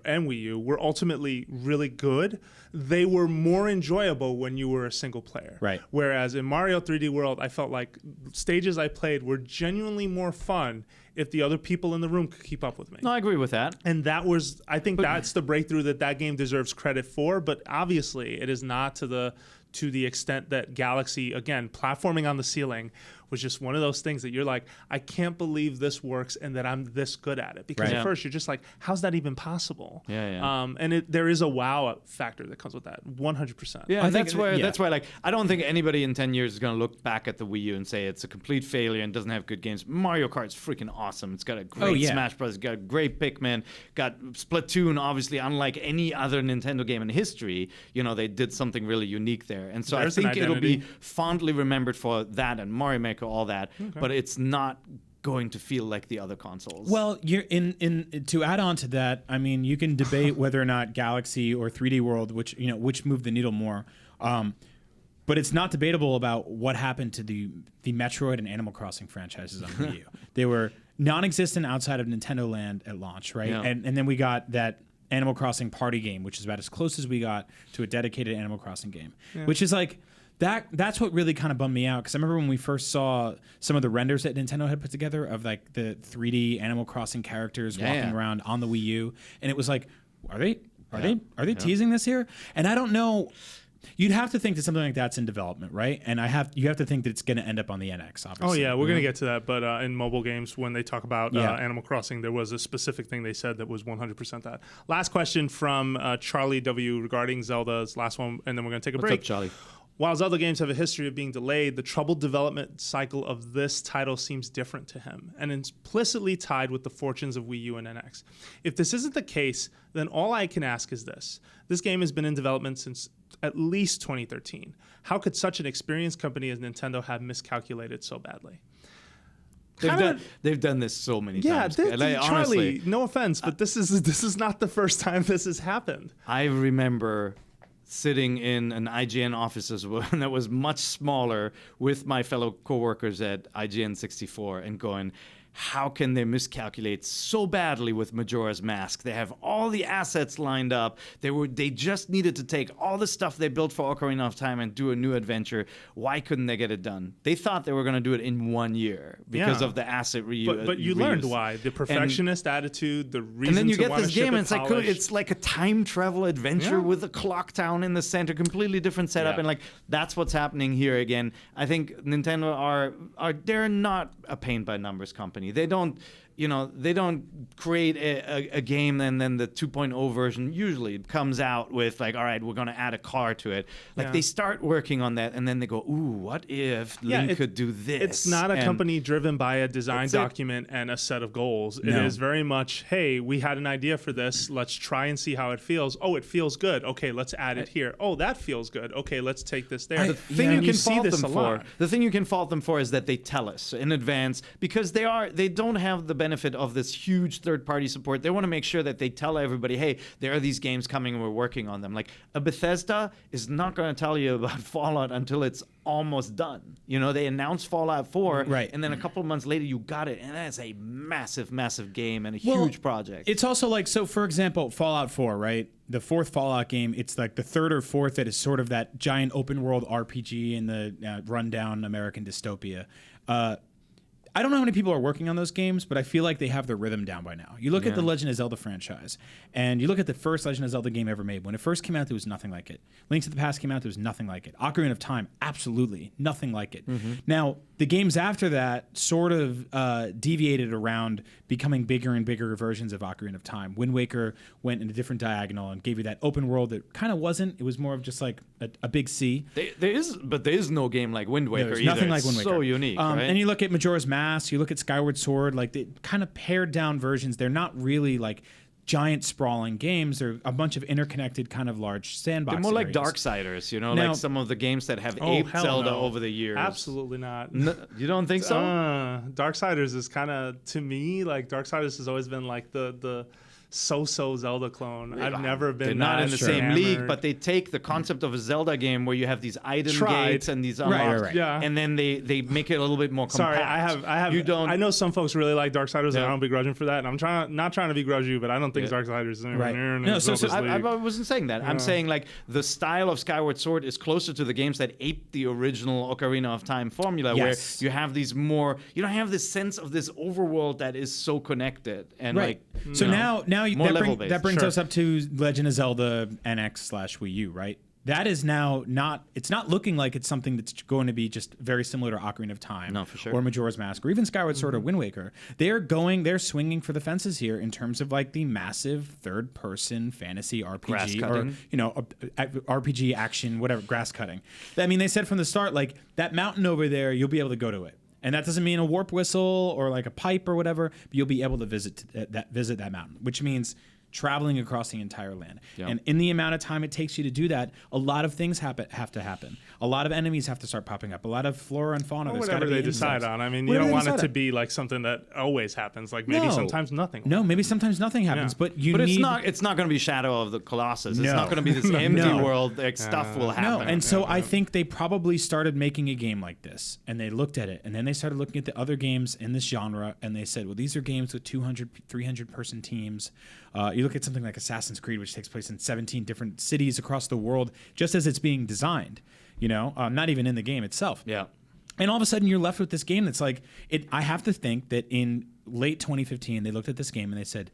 and Wii U were ultimately really good, they were more enjoyable when you were a single player. Right. Whereas in Mario 3D World, I felt like stages I played were genuinely more fun if the other people in the room could keep up with me. No, I agree with that. And I think that's the breakthrough that game deserves credit for. But obviously, it is not to the extent that Galaxy, again, platforming on the ceiling was just one of those things that you're like, I can't believe this works and that I'm this good at it. Because Right. at first you're just like, how's that even possible? Yeah. And there is a wow factor that comes with that, 100%. Yeah, I and think that's why like I don't think anybody in 10 years is going to look back at the Wii U and say it's a complete failure and doesn't have good games. Mario Kart's freaking awesome. It's got a great Smash Bros. Got a great Pikmin, got Splatoon, obviously unlike any other Nintendo game in history. You know, they did something really unique there. And so There's I an think it'll be identity. fondly remembered for that and Mario Maker, all that. Okay. But it's not going to feel like the other consoles. Well, you're in to add on to that. I mean, you can debate whether or not Galaxy or 3D World, which moved the needle more. But it's not debatable about what happened to the Metroid and Animal Crossing franchises on Wii U. They were non-existent outside of Nintendo Land at launch, right? Yeah. And then we got that Animal Crossing party game, which is about as close as we got to a dedicated Animal Crossing game, which is like that's what really kind of bummed me out, because I remember when we first saw some of the renders that Nintendo had put together of like the 3D Animal Crossing characters walking around on the Wii U, and it was like, are they teasing this here? And I don't know. You'd have to think that something like that's in development, right? And you have to think that it's going to end up on the NX, obviously. Oh yeah, we're gonna get to that. But in mobile games, when they talk about Animal Crossing, there was a specific thing they said that was 100% that. Last question from Charlie W regarding Zelda's last one, and then we're gonna take a break. What's up, Charlie? While Zelda games have a history of being delayed, the troubled development cycle of this title seems different to him and implicitly tied with the fortunes of Wii U and NX. If this isn't the case, then all I can ask is this. This game has been in development since at least 2013. How could such an experienced company as Nintendo have miscalculated so badly? They've done this so many Yeah, times. Charlie, Honestly, no offense, but this is not the first time this has happened. I remember sitting in an IGN office as well, and that was much smaller, with my fellow coworkers at IGN 64 and going, how can they miscalculate so badly with Majora's Mask? They have all the assets lined up. They just needed to take all the stuff they built for Ocarina of Time and do a new adventure. Why couldn't they get it done? They thought they were going to do it in 1 year because of the asset reuse. But you learned why. The perfectionist attitude, the reason and then you to get want this to ship game, it and it's like a time travel adventure with a clock town in the center, completely different setup, and like that's what's happening here again. I think Nintendo are they're not a paint by numbers company. They don't create a game and then the 2.0 version usually comes out with like, all right, we're going to add a car to it. Like they start working on that and then they go, ooh, what if Link could do this? It's not a company driven by a design document and a set of goals. It is very much, hey, we had an idea for this. Let's try and see how it feels. Oh, it feels good. Okay, let's add it here. Oh, that feels good. Okay, let's take this there. The thing you can fault them for is that they tell us in advance, because they don't have the benefit of this huge third-party support. They want to make sure that they tell everybody, hey, there are these games coming and we're working on them. Like a Bethesda is not going to tell you about Fallout until it's almost done. You know, they announced Fallout 4, and then a couple of months later you got it, and that's a massive, massive game and a huge project. It's also like, so for example, Fallout 4, right? The fourth Fallout game, it's like the third or fourth that is sort of that giant open world RPG in the rundown American dystopia. I don't know how many people are working on those games, but I feel like they have their rhythm down by now. You look at the Legend of Zelda franchise, and you look at the first Legend of Zelda game ever made. When it first came out, there was nothing like it. Link to the Past came out, there was nothing like it. Ocarina of Time, absolutely nothing like it. Now, the games after that sort of deviated around becoming bigger and bigger versions of Ocarina of Time. Wind Waker went in a different diagonal and gave you that open world that kind of wasn't. It was more of just like a big sea. There is no game like Wind Waker There's either. nothing like Wind Waker. So unique, right? And you look at Majora's Mask, you look at Skyward Sword, like they kind of pared down versions. They're not really like giant sprawling games. They're a bunch of interconnected kind of large sandbox They're more like areas. Darksiders, Now, like some of the games that have aped Zelda over the years. Absolutely not. No, you don't think so? Darksiders is kind of, to me, like Darksiders has always been like the so-so Zelda clone. I've never been. They're not that in the same enamored. league, but they take the concept of a Zelda game where you have these item gates and these unlocks, right. Yeah. and then they make it a little bit more compact. Sorry, I have. You don't. I know some folks really like Darksiders, and Yeah. I don't begrudge them for that. And I'm not trying to begrudge you, but I don't think Darksiders is anywhere Right. near No, so Zelda's league. I wasn't saying that. I'm saying like the style of Skyward Sword is closer to the games that aped the original Ocarina of Time formula, Yes. where you have these more. You don't have this sense of this overworld that is so connected and Right. like. So now more that level-based. brings Sure. us up to Legend of Zelda NX / Wii U, right? that is now not, it's not looking like it's something that's going to be just very similar to Ocarina of Time, No, for sure. or Majora's Mask, or even Skyward Sword or Wind Waker. They're swinging for the fences here in terms of like the massive third-person fantasy RPG, Grass or cutting. RPG action, whatever, grass cutting. I mean, they said from the start, like, that mountain over there, you'll be able to go to it. And that doesn't mean a warp whistle or like a pipe or whatever, but you'll be able to visit that mountain, which means traveling across the entire land. Yeah. And in the amount of time it takes you to do that, a lot of things have to happen. A lot of enemies have to start popping up. A lot of flora and fauna. Or whatever they decide on. I mean, you don't want it to be like something that always happens. Like maybe sometimes nothing. No, maybe sometimes nothing happens. Yeah. But it's not going to be Shadow of the Colossus. No. It's not going to be this empty No. world. Like stuff will happen. No, and so I think they probably started making a game like this, and they looked at it, and then they started looking at the other games in this genre, and they said, well, these are games with 200, 300-person teams. You look at something like Assassin's Creed, which takes place in 17 different cities across the world, just as it's being designed, not even in the game itself. Yeah. And all of a sudden, you're left with this game that's like, I have to think that in late 2015, they looked at this game and they said,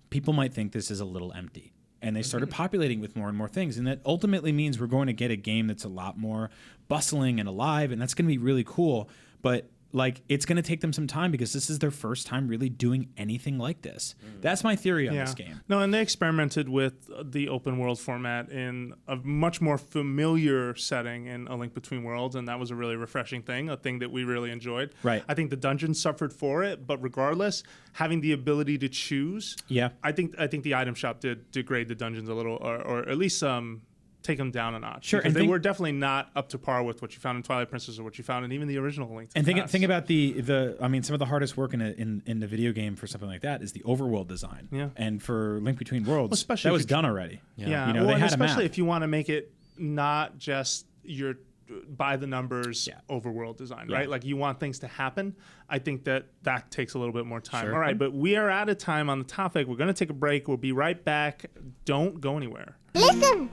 people might think this is a little empty. And they started populating with more and more things. And that ultimately means we're going to get a game that's a lot more bustling and alive, and that's going to be really cool. But like, it's going to take them some time because this is their first time really doing anything like this. That's my theory on this game. No, and they experimented with the open world format in a much more familiar setting in A Link Between Worlds, and that was a really refreshing thing, a thing that we really enjoyed. Right. I think the dungeons suffered for it, but regardless, having the ability to choose, I think the item shop did degrade the dungeons a little, or at least take them down a notch. Sure, because and they were definitely not up to par with what you found in Twilight Princess or what you found in even the original Link. And think about some of the hardest work in the video game for something like that is the overworld design. Yeah. And for Link Between Worlds, especially that was done already. Yeah. They well, had especially a map. if you want to make it not just your by the numbers overworld design, right? Like, you want things to happen. I think that takes a little bit more time. Sure. All right, but we are out of time on the topic. We're going to take a break. We'll be right back. Don't go anywhere. Listen.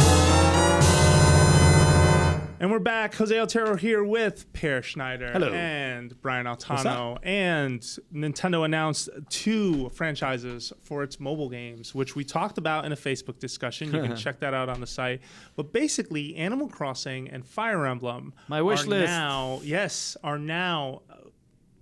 And we're back. Jose Otero here with Per Schneider Hello. and Brian Altano. And Nintendo announced 2 franchises for its mobile games, which we talked about in a Facebook discussion. You can check that out on the site. But basically, Animal Crossing and Fire Emblem My wish list. are now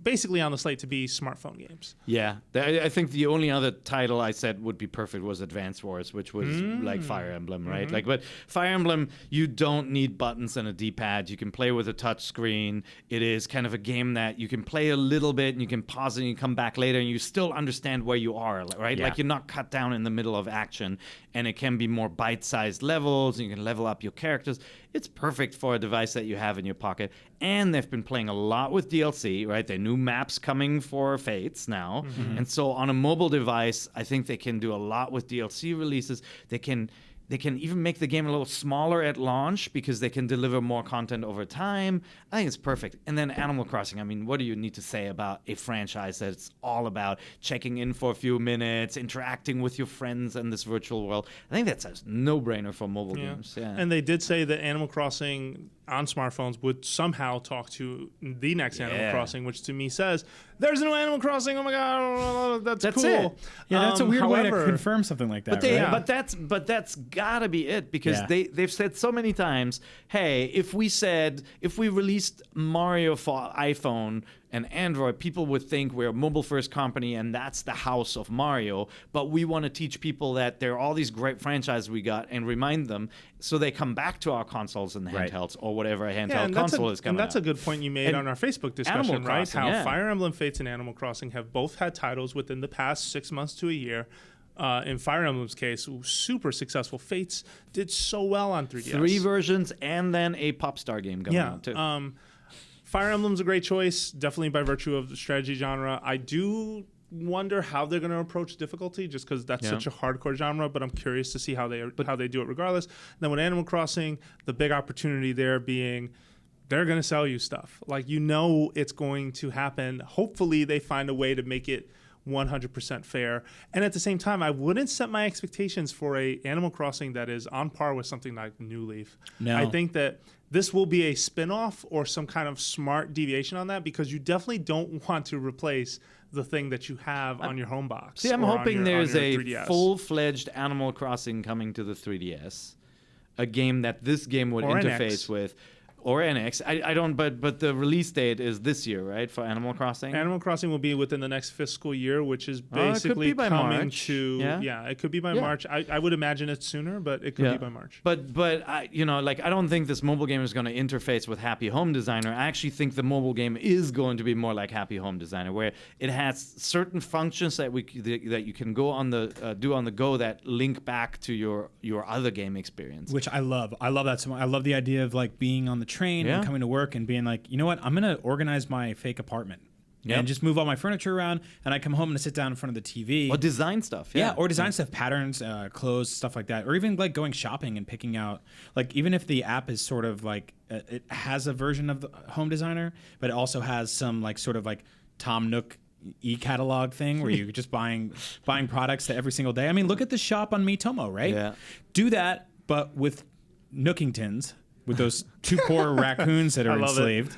basically on the slate to be smartphone games. Yeah, I think the only other title I said would be perfect was Advance Wars, which was like Fire Emblem, right? Like, but Fire Emblem, you don't need buttons and a D-pad. You can play with a touch screen. It is kind of a game that you can play a little bit and you can pause it and you come back later and you still understand where you are, right? Yeah. Like, you're not cut down in the middle of action, and it can be more bite-sized levels and you can level up your characters. It's perfect for a device that you have in your pocket. And they've been playing a lot with DLC, right? There are new maps coming for Fates now. And so on a mobile device, I think they can do a lot with DLC releases. They can even make the game a little smaller at launch because they can deliver more content over time. I think it's perfect. And then Animal Crossing, I mean, what do you need to say about a franchise that's all about checking in for a few minutes, interacting with your friends in this virtual world? I think that's a no-brainer for mobile games. Yeah. And they did say that Animal Crossing on smartphones would somehow talk to the next Animal Crossing, which to me says, there's a new Animal Crossing. Oh my God, that's cool. it. Yeah, that's a weird way to however- confirm something like that. But right? but that's gotta be it because Yeah. they've said so many times, hey, if we released Mario for iPhone and Android, people would think we're a mobile first company and that's the house of Mario, but we want to teach people that there are all these great franchises we got and remind them so they come back to our consoles and handhelds or whatever handheld and console is coming And that's out. a good point you made And on our Facebook discussion, Animal right? Crossing, How yeah. Fire Emblem Fates and Animal Crossing have both had titles within the past 6 months to a year. In Fire Emblem's case, super successful. Fates did so well on 3DS. 3 versions and then a pop star game coming out too. Fire Emblem's a great choice, definitely by virtue of the strategy genre. I do wonder how they're going to approach difficulty, just because that's such a hardcore genre. But I'm curious to see how they do it regardless. And then with Animal Crossing, the big opportunity there being they're going to sell you stuff. Like, it's going to happen. Hopefully, they find a way to make it 100% fair. And at the same time, I wouldn't set my expectations for a Animal Crossing that is on par with something like New Leaf. No. I think that this will be a spin-off or some kind of smart deviation on that, because you definitely don't want to replace the thing that you have on your home box. See, I'm or on hoping your- there's on your a 3DS. full-fledged Animal Crossing coming to the 3DS. a game that this game would Or interface NX. with. Or NX. I don't, but the release date is this year, right, for Animal Crossing? Animal Crossing will be within the next fiscal year, which is it could basically be by coming March. to Yeah? it could be by Yeah. March. I would imagine it's sooner, but it could be by March. But I, like I don't think this mobile game is going to interface with Happy Home Designer. I actually think the mobile game is going to be more like Happy Home Designer, where it has certain functions that that you can go on the do on the go that link back to your other game experience. Which I love. I love that so much. I love the idea of like being on the train and coming to work and being like, you know what, I'm gonna organize my fake apartment and just move all my furniture around, and I come home and sit down in front of the TV. Or design stuff. Yeah, or design stuff, patterns, clothes, stuff like that, or even like going shopping and picking out, like even if the app is sort of like it has a version of the Home Designer, but it also has some like sort of like Tom Nook e-catalog thing where you're just buying products to every single day. I mean, look at the shop on Miitomo, right? Yeah. Do that, but with Nookingtons, with those two poor raccoons that are love it. enslaved.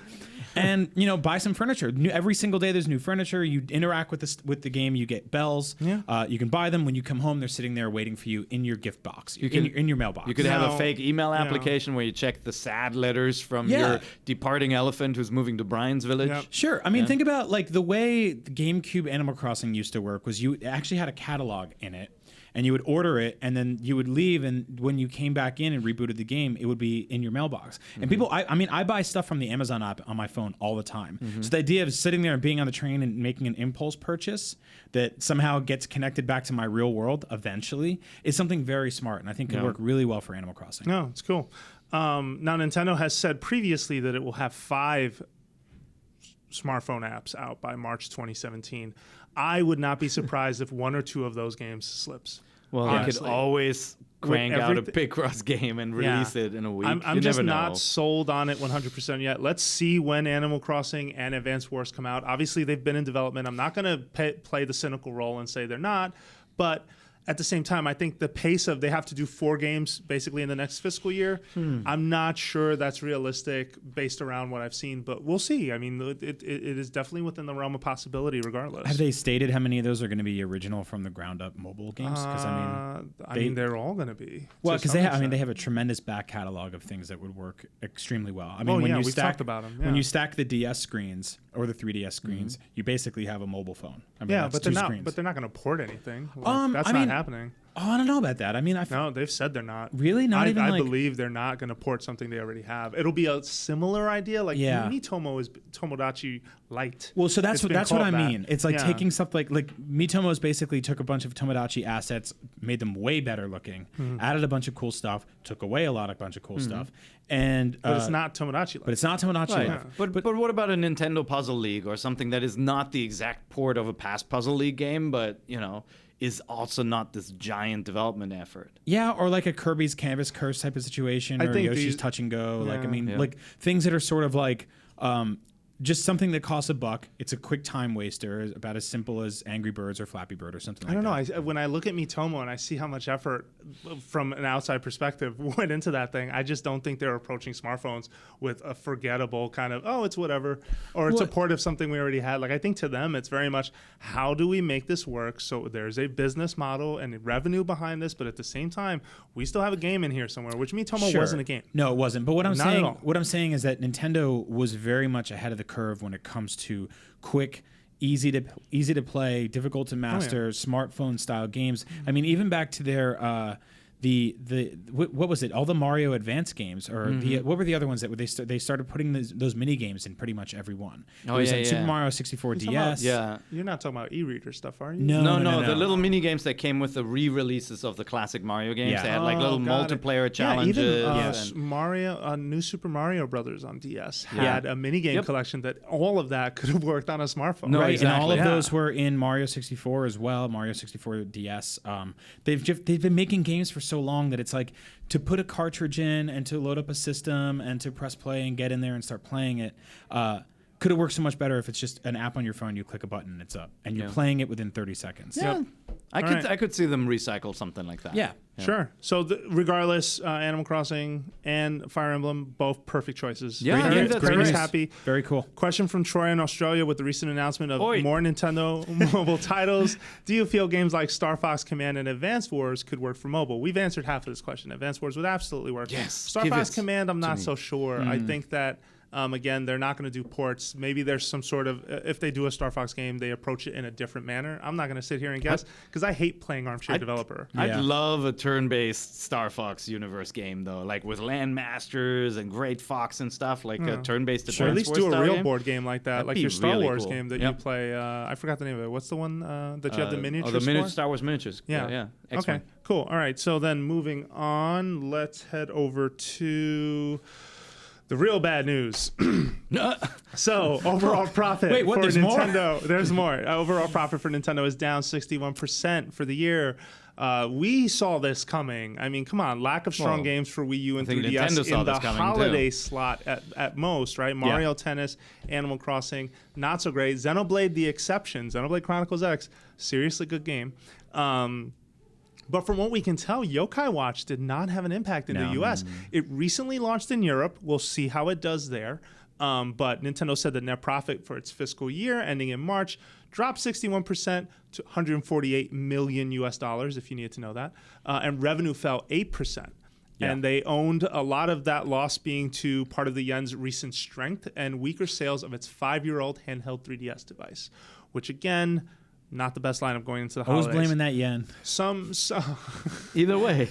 And buy some furniture. Every single day, there's new furniture. You interact with the game. You get bells. Yeah. You can buy them when you come home. They're sitting there waiting for you in your gift box. In your mailbox. You could have a Now, fake email application where you check the sad letters from Yeah. your departing elephant who's moving to Brian's village. Yep. Sure. I mean, think about like the way the GameCube Animal Crossing used to work was you actually had a catalog in it. And you would order it, and then you would leave, and when you came back in and rebooted the game, it would be in your mailbox. And people, I buy stuff from the Amazon app on my phone all the time. So the idea of sitting there and being on the train and making an impulse purchase that somehow gets connected back to my real world eventually is something very smart, and I think could work really well for Animal Crossing. No, it's cool. Now, Nintendo has said previously that it will have 5 smartphone apps out by March 2017. I would not be surprised if 1 or 2 of those games slips. Well, they could Honestly. always crank out a everything- Picross game and release it in a week. I'm You just never not know. sold on it 100% yet. Let's see when Animal Crossing and Advance Wars come out. Obviously, they've been in development. I'm not going to play the cynical role and say they're not, but at the same time, I think the pace of they have to do 4 games basically in the next fiscal year. I'm not sure that's realistic based around what I've seen, but we'll see. I mean, it is definitely within the realm of possibility regardless. Have they stated how many of those are going to be original from the ground up mobile games? Because I mean, they're all going to be. well, to because some they extent. have a tremendous back catalog of things that would work extremely well. I mean, Oh, when yeah, you we've stack, talked about 'em, when yeah. you stack the DS screens or the 3DS screens, you basically have a mobile phone. I mean, Yeah, that's but they're 2 not. screens. But they're not going to port anything. Like, that's I not mean, happening. Oh, I don't know about that. I mean, No, they've said they're not. Really? Not even I like- believe they're not going to port something they already have. It'll be a similar idea. Like Yeah. Miitomo is Tomodachi Light. Well, so that's It's what been that's what I called that. mean. It's like Yeah. taking stuff like Miitomo's basically took a bunch of Tomodachi assets, made them way better looking, added a bunch of cool stuff, took away a bunch of cool stuff, and But it's not Tomodachi Light. But it's not Tomodachi. Right. Life. But what about a Nintendo Puzzle League or something that is not the exact port of a past Puzzle League game, but is also not this giant development effort? Yeah, or like a Kirby's Canvas Curse type of situation, I or think Yoshi's these- Touch and Go. Like, I mean, Yeah. like things that are sort of like just something that costs $1. It's a quick time waster, about as simple as Angry Birds or Flappy Bird or something I like don't that. know. When I look at Miitomo and I see how much effort from an outside perspective went into that thing, I just don't think they're approaching smartphones with a forgettable kind of, oh, it's whatever, or it's a port of something we already had. Like, I think to them, it's very much, how do we make this work so there's a business model and revenue behind this, but at the same time, we still have a game in here somewhere, which Miitomo Sure. wasn't a game. No, it wasn't. But what I'm Not at saying, all. what I'm saying is that Nintendo was very much ahead of the curve when it comes to quick, easy to play, difficult to master, smartphone style games. I mean, even back to their what was it? All the Mario Advance games, or what were the other ones that they started putting those mini games in pretty much every one. Oh, it was yeah, like yeah. Super Mario 64 You're talking about- DS. Yeah. You're not talking about e-reader stuff, are you? No. No, the little mini games that came with the re-releases of the classic Mario games. Yeah. They had like little got it. multiplayer Yeah, challenges. even and- Mario, New Super Mario Brothers on DS had a mini game collection that all of that could have worked on a smartphone. No, Right, and all of exactly. those were in Mario 64 as well. Mario 64 DS. They've been making games for so long that it's like to put a cartridge in and to load up a system and to press play and get in there and start playing it. Could have worked so much better if it's just an app on your phone. You click a button, it's up, and you're playing it within 30 seconds. Yeah. I could see them recycle something like that. Yeah. Sure. So regardless, Animal Crossing and Fire Emblem, both perfect choices. Yeah, I think that's Grady's nice. happy. Very cool. Question from Troy in Australia with the recent announcement of Oi. more Nintendo mobile titles. Do you feel games like Star Fox Command and Advance Wars could work for mobile? We've answered half of this question. Advance Wars would absolutely work. Yes, Star give Fox it Command, I'm not me. so sure. I think that, again, they're not going to do ports. Maybe there's some sort of, if they do a Star Fox game, they approach it in a different manner. I'm not going to sit here and guess because I hate playing armchair developer. Yeah. I'd love a turn-based Star Fox universe game though, like with Landmasters and Great Fox and stuff, like a turn-based Or at least do a real game. board game like that, That'd like be your Star really Wars cool. game that Yep. you play. I forgot the name of it. What's the one that you have the miniatures the for? Star Wars miniatures. Yeah. yeah. Okay, X-Men. cool. All right, so then moving on, let's head over to the real bad news. So overall profit Wait, what? for There's more? Nintendo. There's more. Overall profit for Nintendo is down 61% for the year. We saw this coming. I mean, come on, lack of strong Well, games for Wii U and I think 3DS Nintendo saw in the this coming, too. holiday slot at most, right? Mario Tennis, Animal Crossing, not so great. Xenoblade, the exception. Xenoblade Chronicles X, seriously good game. But from what we can tell, Yokai Watch did not have an impact in the US. It recently launched in Europe. We'll see how it does there. But Nintendo said the net profit for its fiscal year ending in March dropped 61% to 148 million US dollars, if you needed to know that. And revenue fell 8%. Yeah. And they owned a lot of that loss being to part of the yen's recent strength and weaker sales of its 5-year-old handheld 3DS device, which again, not the best lineup going into the Always holidays. blaming that yen. Some Either way.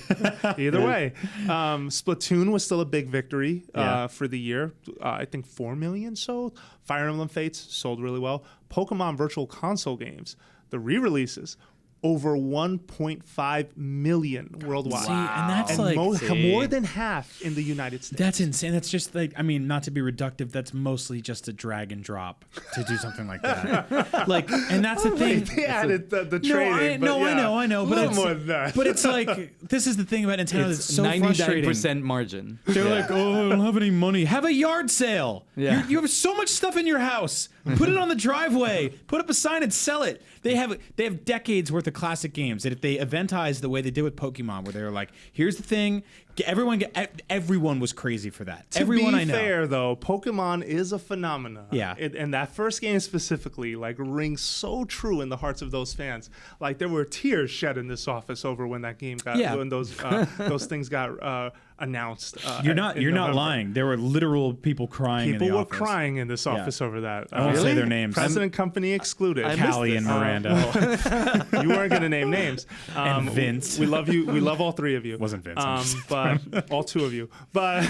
Either way, Splatoon was still a big victory for the year. I think 4 million sold. Fire Emblem Fates sold really well. Pokemon Virtual Console games, the re-releases, over 1.5 million worldwide. See, and that's And like more than half in the United States. that's insane. That's just like, I mean, not to be reductive, that's mostly just a drag and drop to do something like that. Like, and that's the thing. They added the No, trading. but yeah, I know, a but little it's more than that. But it's like, this is the thing about Nintendo that's It's so frustrating. 99% margin. They're like, oh, I don't have any money. Have a yard sale. Yeah. You have so much stuff in your house. Put it on the driveway. Put up a sign and sell it. They have decades worth of classic games that if they eventize the way they did with Pokemon, where they were like, here's the thing. Everyone was crazy for that. Everyone to be I know. fair, though, Pokemon is a phenomenon. Yeah. And that first game specifically, like, rings so true in the hearts of those fans. Like, there were tears shed in this office over when that game got, when those things got announced. You're not November. lying. There were literal people crying. People in the were office. crying in this office over that. I won't say their names. President company excluded. Callie and Miranda. You weren't going to name names. And Vince. We love you. We love all three of you. Wasn't Vince, I'm just- But all two of you. But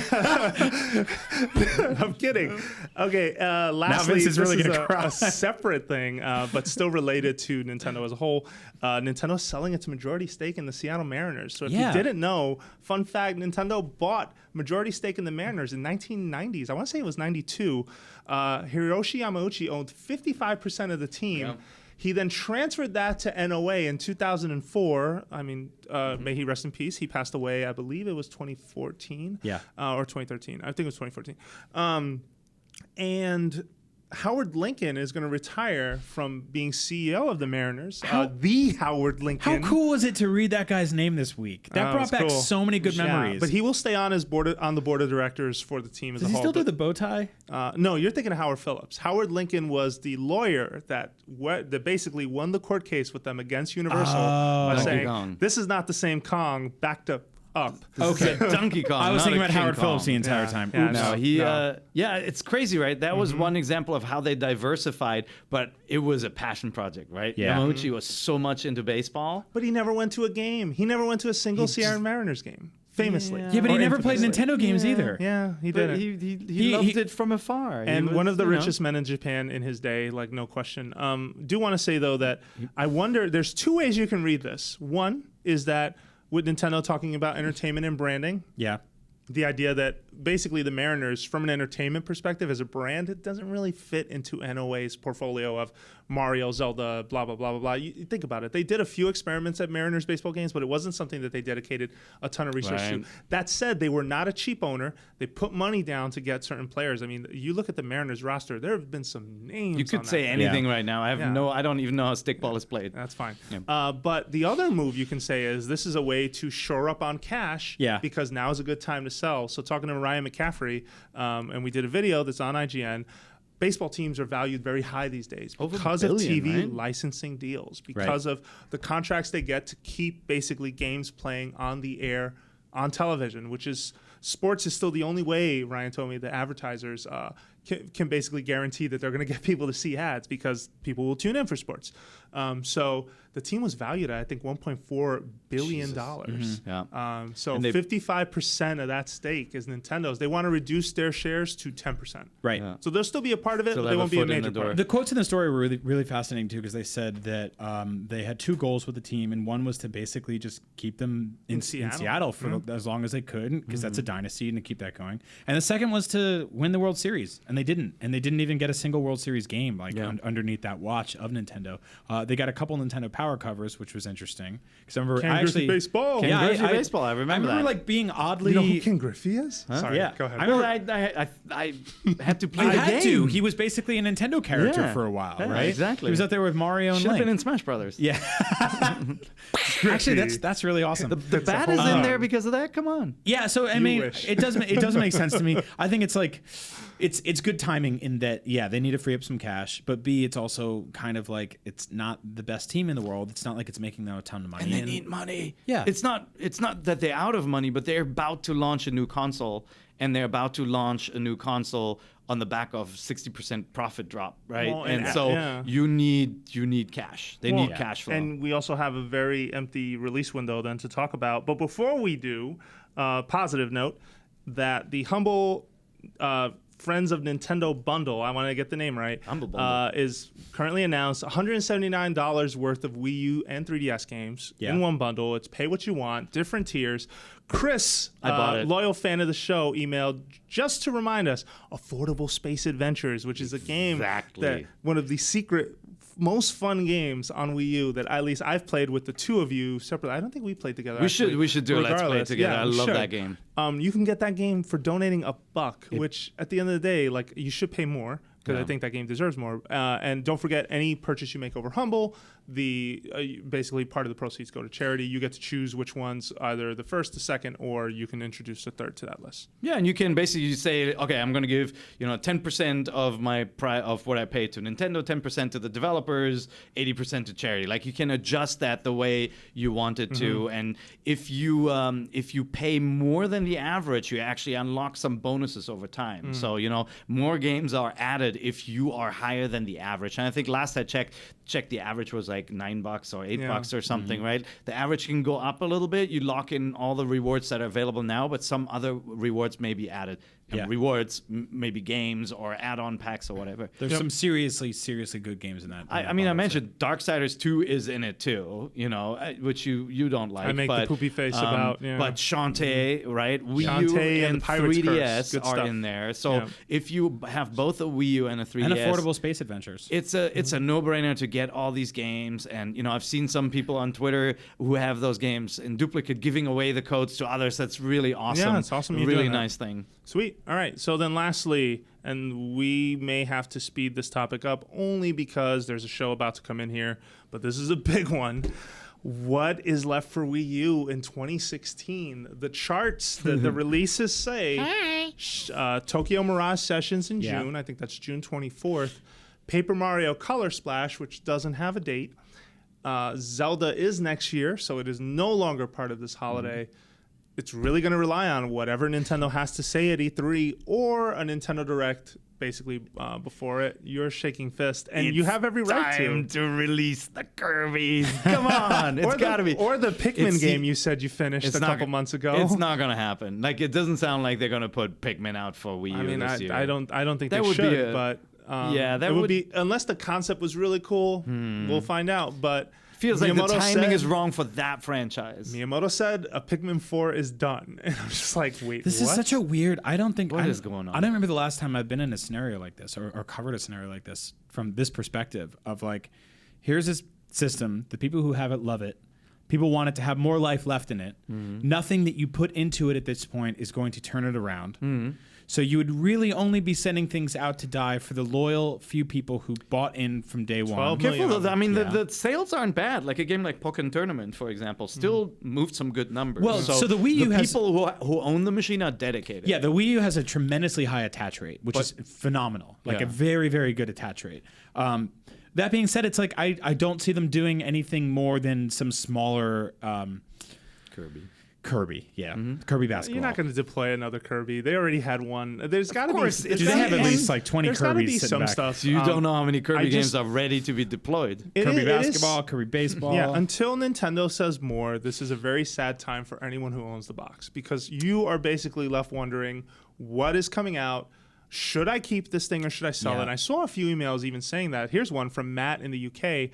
I'm kidding. Okay. Lastly, Vince is really this gonna cry. a separate thing, but still related to Nintendo as a whole. Nintendo's selling its majority stake in the Seattle Mariners. So if you didn't know, fun fact: Nintendo bought majority stake in the Mariners in 1990s. I want to say it was 92. Hiroshi Yamauchi owned 55% of the team. Yeah. He then transferred that to NOA in 2004. I mean, may he rest in peace. He passed away, I believe it was 2014. Yeah. Or 2013. I think it was 2014. And Howard Lincoln is going to retire from being CEO of the Mariners. The Howard How Lincoln. cool was it to read that guy's name this week? That it brought was back cool. so many good memories. But he will stay on on the board of directors for the team as Does a he whole. still do but- the bow tie? No, you're thinking of Howard Phillips. Howard Lincoln was the lawyer that basically won the court case with them against Universal by Donkey saying, Kong. this is not the same Kong, backed up. Okay. Donkey Kong. I was not thinking a about King Howard Kong. Phillips the entire time. Yeah, Oops. No, it's crazy, right? That was one example of how they diversified, but it was a passion project, right? Yeah. Yamauchi was so much into baseball. But he never went to a game. He never went to a single Sierra Mariners game, famously. Yeah, but he Or never played infamously. Nintendo games either. Yeah, he But didn't. he loved it from afar. And He one was, of the you know, richest men in Japan in his day, like no question. Do want to say though that I wonder. There's two ways you can read this. One is that with Nintendo talking about entertainment and branding, Yeah. the idea that basically the Mariners, from an entertainment perspective as a brand, it doesn't really fit into NOA's portfolio of Mario, Zelda, blah, blah, blah, blah, blah. You think about it. They did a few experiments at Mariners baseball games, but it wasn't something that they dedicated a ton of research to. That said, they were not a cheap owner. They put money down to get certain players. I mean, you look at the Mariners roster, there have been some names. You could say anything right now. I don't even know how stickball is played. That's fine. Yeah. But the other move you can say is this is a way to shore up on cash because now is a good time to sell. So talking to Ryan McCaffrey, and we did a video that's on IGN, baseball teams are valued very high these days because of TV licensing deals, because of the contracts they get to keep basically games playing on the air on television, which is sports is still the only way, Ryan told me, the advertisers can basically guarantee that they're going to get people to see ads because people will tune in for sports. So the team was valued at, I think, $1.4 billion. So 55% of that stake is Nintendo's. They want to reduce their shares to 10%. Right. Yeah. So they'll still be a part of it, but they won't be a major part. The quotes in the story were really, really fascinating, too, because they said that they had 2 goals with the team, and one was to basically just keep them in Seattle for as long as they could, because that's a dynasty, and to keep that going. And the second was to win the World Series, and they didn't. And they didn't even get a single World Series game underneath that watch of Nintendo. They got a couple Nintendo Power covers, which was interesting. Because I remember Ken Griffey baseball. Ken Griffey baseball. I remember that. Like being oddly. You know who Ken Griffey is? Huh? Sorry, yeah. Go ahead. I remember I had to play the game. He was basically a Nintendo character for a while, right? Exactly. He was out there with Mario and Should have Link. been in Smash Brothers. Yeah. Actually, that's really awesome. The bat is in there because of that. Come on. Yeah. So I mean, it doesn't make sense to me. I think it's like. It's good timing in that, they need to free up some cash, but B, it's also kind of like it's not the best team in the world. It's not like it's making them a ton of money. And they need money. Yeah. It's not that they're out of money, but they're about to launch a new console, and they're about to launch a new console on the back of 60% profit drop, right? Well, you need cash. They need cash flow. And we also have a very empty release window then to talk about. But before we do, positive note that the humble Friends of Nintendo bundle, I want to get the name right, is currently announced. $179 worth of Wii U and 3DS games in one bundle. It's pay what you want, different tiers. Chris, loyal fan of the show, emailed just to remind us, Affordable Space Adventures, which is a game that one of the secret most fun games on Wii U that at least I've played with the two of you separately. I don't think we played together. We should do a Let's Play together. I love that game. You can get that game for donating $1, which at the end of the day, like, you should pay more because I think that game deserves more. And don't forget, any purchase you make over Humble, basically part of the proceeds go to charity. You get to choose which ones, either the first, the second, or you can introduce a third to that list. Yeah, and you can basically say, okay, I'm going to give 10% of of what I pay to Nintendo, 10% to the developers, 80% to charity. Like, you can adjust that the way you want it to. And if you pay more than the average, you actually unlock some bonuses over time. So more games are added if you are higher than the average. And I think last I checked the average was like $9 or $8 or something, right? The average can go up a little bit. You lock in all the rewards that are available now, but some other rewards may be added. And rewards, maybe games or add-on packs or whatever. There's some seriously good games in that. I mentioned Darksiders 2 is in it too, which you don't like. I make the poopy face about. Yeah. But Shantae, right? Wii U and 3DS are in there. So if you have both a Wii U and a 3DS, and Affordable Space Adventures, it's a no-brainer to get all these games. And I've seen some people on Twitter who have those games in duplicate, giving away the codes to others. That's really awesome. Yeah, it's awesome. Really nice thing. Sweet. All right. So then lastly, and we may have to speed this topic up only because there's a show about to come in here, but this is a big one. What is left for Wii U in 2016? The charts, the releases say Tokyo Mirage Sessions in June. I think that's June 24th. Paper Mario Color Splash, which doesn't have a date. Zelda is next year, so it is no longer part of this holiday. It's really going to rely on whatever Nintendo has to say at E3 or a Nintendo Direct basically before it. You're shaking fist, and you have every right to release the Kirby's. Come on, it's got to be. Or the Pikmin game you said you finished a couple months ago. It's not going to happen. Like, it doesn't sound like they're going to put Pikmin out for Wii U this year. I don't think that they should, but that would be, unless the concept was really cool. We'll find out, but. feels like the Miyamoto timing said- is wrong for that franchise. Miyamoto said a Pikmin 4 is done. And I'm just like, wait, This what? is such a weird. I don't think. What is going on? I don't remember the last time I've been in a scenario like this or covered a scenario like this from this perspective of like, here's this system. The people who have it love it. People want it to have more life left in it. Nothing that you put into it at this point is going to turn it around. So you would really only be sending things out to die for the loyal few people who bought in from day one. 12 Careful million though. I mean, Yeah. the sales aren't bad. Like a game like Pokken Tournament, for example, still moved some good numbers. Well, so the Wii U the has- people who own the machine are dedicated. Yeah, the Wii U has a tremendously high attach rate, which is phenomenal. Like Yeah. a very, very good attach rate. That being said, it's like I don't see them doing anything more than some smaller Kirby, yeah, Kirby basketball. You're not going to deploy another Kirby. They already had one. There's got to be. course, there's do they gotta have at be- least like 20 there's gotta Kirbys be sitting some back. stuff. So you don't know how many Kirby I games just- are ready to be deployed. Kirby it is- basketball, Kirby baseball. Yeah, until Nintendo says more, this is a very sad time for anyone who owns the box because you are basically left wondering what is coming out. Should I keep this thing or should I sell Yeah. it? And I saw a few emails even saying that. Here's one from Matt in the UK.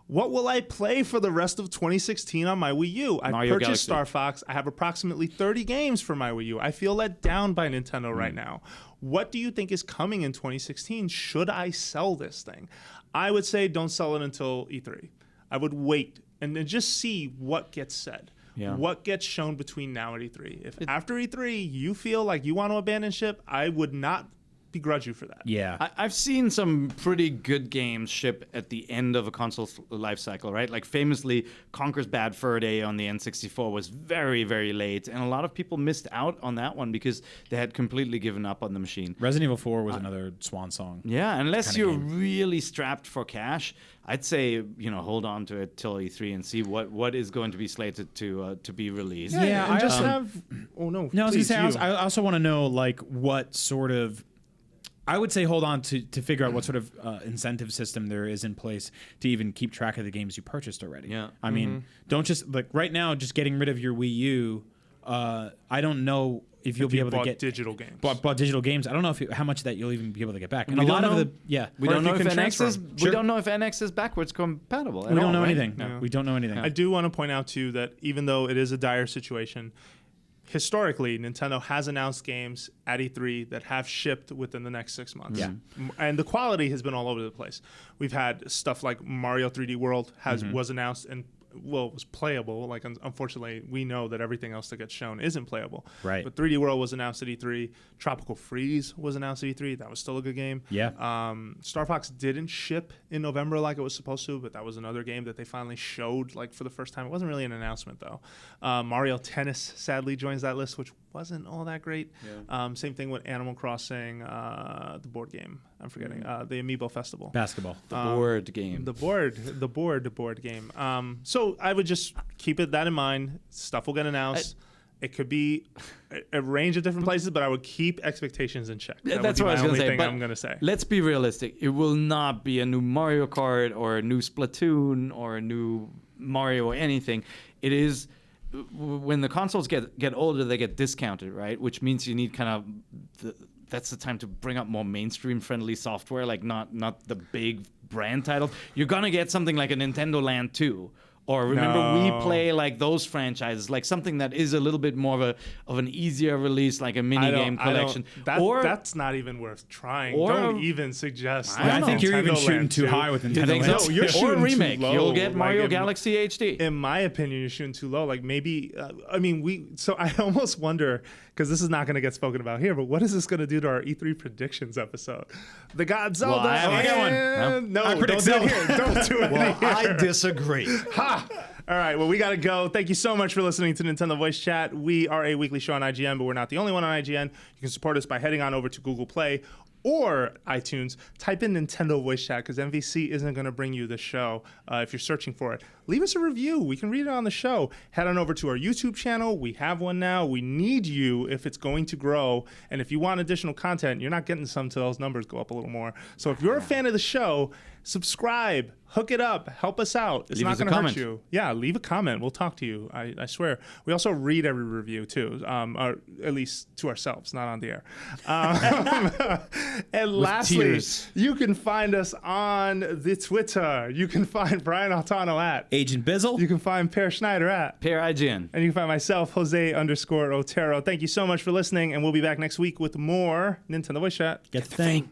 What will I play for the rest of 2016 on my Wii U? I Mario purchased Galaxy. Star Fox. I have approximately 30 games for my Wii U. I feel let down by Nintendo right now. What do you think is coming in 2016? Should I sell this thing? I would say don't sell it until E3. I would wait and then just see what gets said. Yeah. What gets shown between now and E3. If after E3 you feel like you want to abandon ship, I would not begrudge you for that. yeah. I've seen some pretty good games ship at the end of a console's life cycle, right? Like famously, Conker's Bad Fur Day on the N64 was very, very late, and a lot of people missed out on that one because they had completely given up on the machine. Resident Evil 4 was another swan song. Yeah, unless kinda you're game. really strapped for cash, I'd say hold on to it till E3 and see what is going to be slated to be released. Yeah, and I just also- have. Oh no! No, I was please, gonna say you. I also want to know like what sort of. I would say hold on to figure out what sort of incentive system there is in place to even keep track of the games you purchased already. Yeah. I mean, don't just like right now just getting rid of your Wii U. I don't know if you'll If be you able to bought get digital games. bought digital games. I don't know how much of that you'll even be able to get back. And We a lot don't of know. the yeah. We Or don't if know you if can NX transfer is. them. We Sure. don't know if NX is backwards compatible. We don't know right? anything. No. We don't know anything. I do want to point out too that even though it is a dire situation, historically Nintendo has announced games at E3 that have shipped within the next 6 months. Yeah. And the quality has been all over the place. We've had stuff like Mario 3D World was announced and it was playable. Like unfortunately, we know that everything else that gets shown isn't playable. Right. But 3D World was announced at E3. Tropical Freeze was announced at E3. That was still a good game. Yeah. Star Fox didn't ship in November like it was supposed to, but that was another game that they finally showed like for the first time. It wasn't really an announcement though. Mario Tennis sadly joins that list, which wasn't all that great. Yeah. Same thing with Animal Crossing, the board game. I'm forgetting the Amiibo Festival. Basketball. The board game. The board game. So I would just keep that in mind. Stuff will get announced. It could be a range of different places, but I would keep expectations in check. That That's would what I be was my going to only say. thing But I'm going to say. let's be realistic. It will not be a new Mario Kart or a new Splatoon or a new Mario or anything. It is when the consoles get older, they get discounted, right? Which means you need kind of that's the time to bring up more mainstream friendly software, like not the big brand titles. You're gonna get something like a Nintendo Land 2. Or remember, we play like those franchises, like something that is a little bit more of an easier release, like a mini game collection. That's not even worth trying. or Don't a- even suggest. I think you're even Nintendo shooting Land too 2. high with Nintendo You think Land. so? No, you're or shooting a too remake. low. You'll get Mario Like, Galaxy HD. In my opinion, you're shooting too low. Like maybe, So I almost wonder because this is not going to get spoken about here. But what is this going to do to our E3 predictions episode? The God Zelda. Well, I haven't got one. and- No, I predict don't do it Zelda. here. Don't do it here. I disagree. All right, well, we got to go. Thank you so much for listening to Nintendo Voice Chat. We are a weekly show on IGN, but we're not the only one on IGN. You can support us by heading on over to Google Play or iTunes. Type in Nintendo Voice Chat because MVC isn't going to bring you the show if you're searching for it. Leave us a review. We can read it on the show. Head on over to our YouTube channel. We have one now. We need you if it's going to grow. And if you want additional content, you're not getting some till those numbers go up a little more. So if you're a fan of the show, subscribe, hook it up, help us out. It's Leave not us a going to hurt comment. you. Yeah, leave a comment. We'll talk to you. I swear. We also read every review too, or at least to ourselves, not on the air. And lastly, tears. you can find us on the Twitter. You can find Brian Altano at. Agent Bizzle. You can find Per Schneider at. Per IGN. And you can find myself, Jose_Otero. Thank you so much for listening, and we'll be back next week with more Nintendo Voice Chat. Get the thing.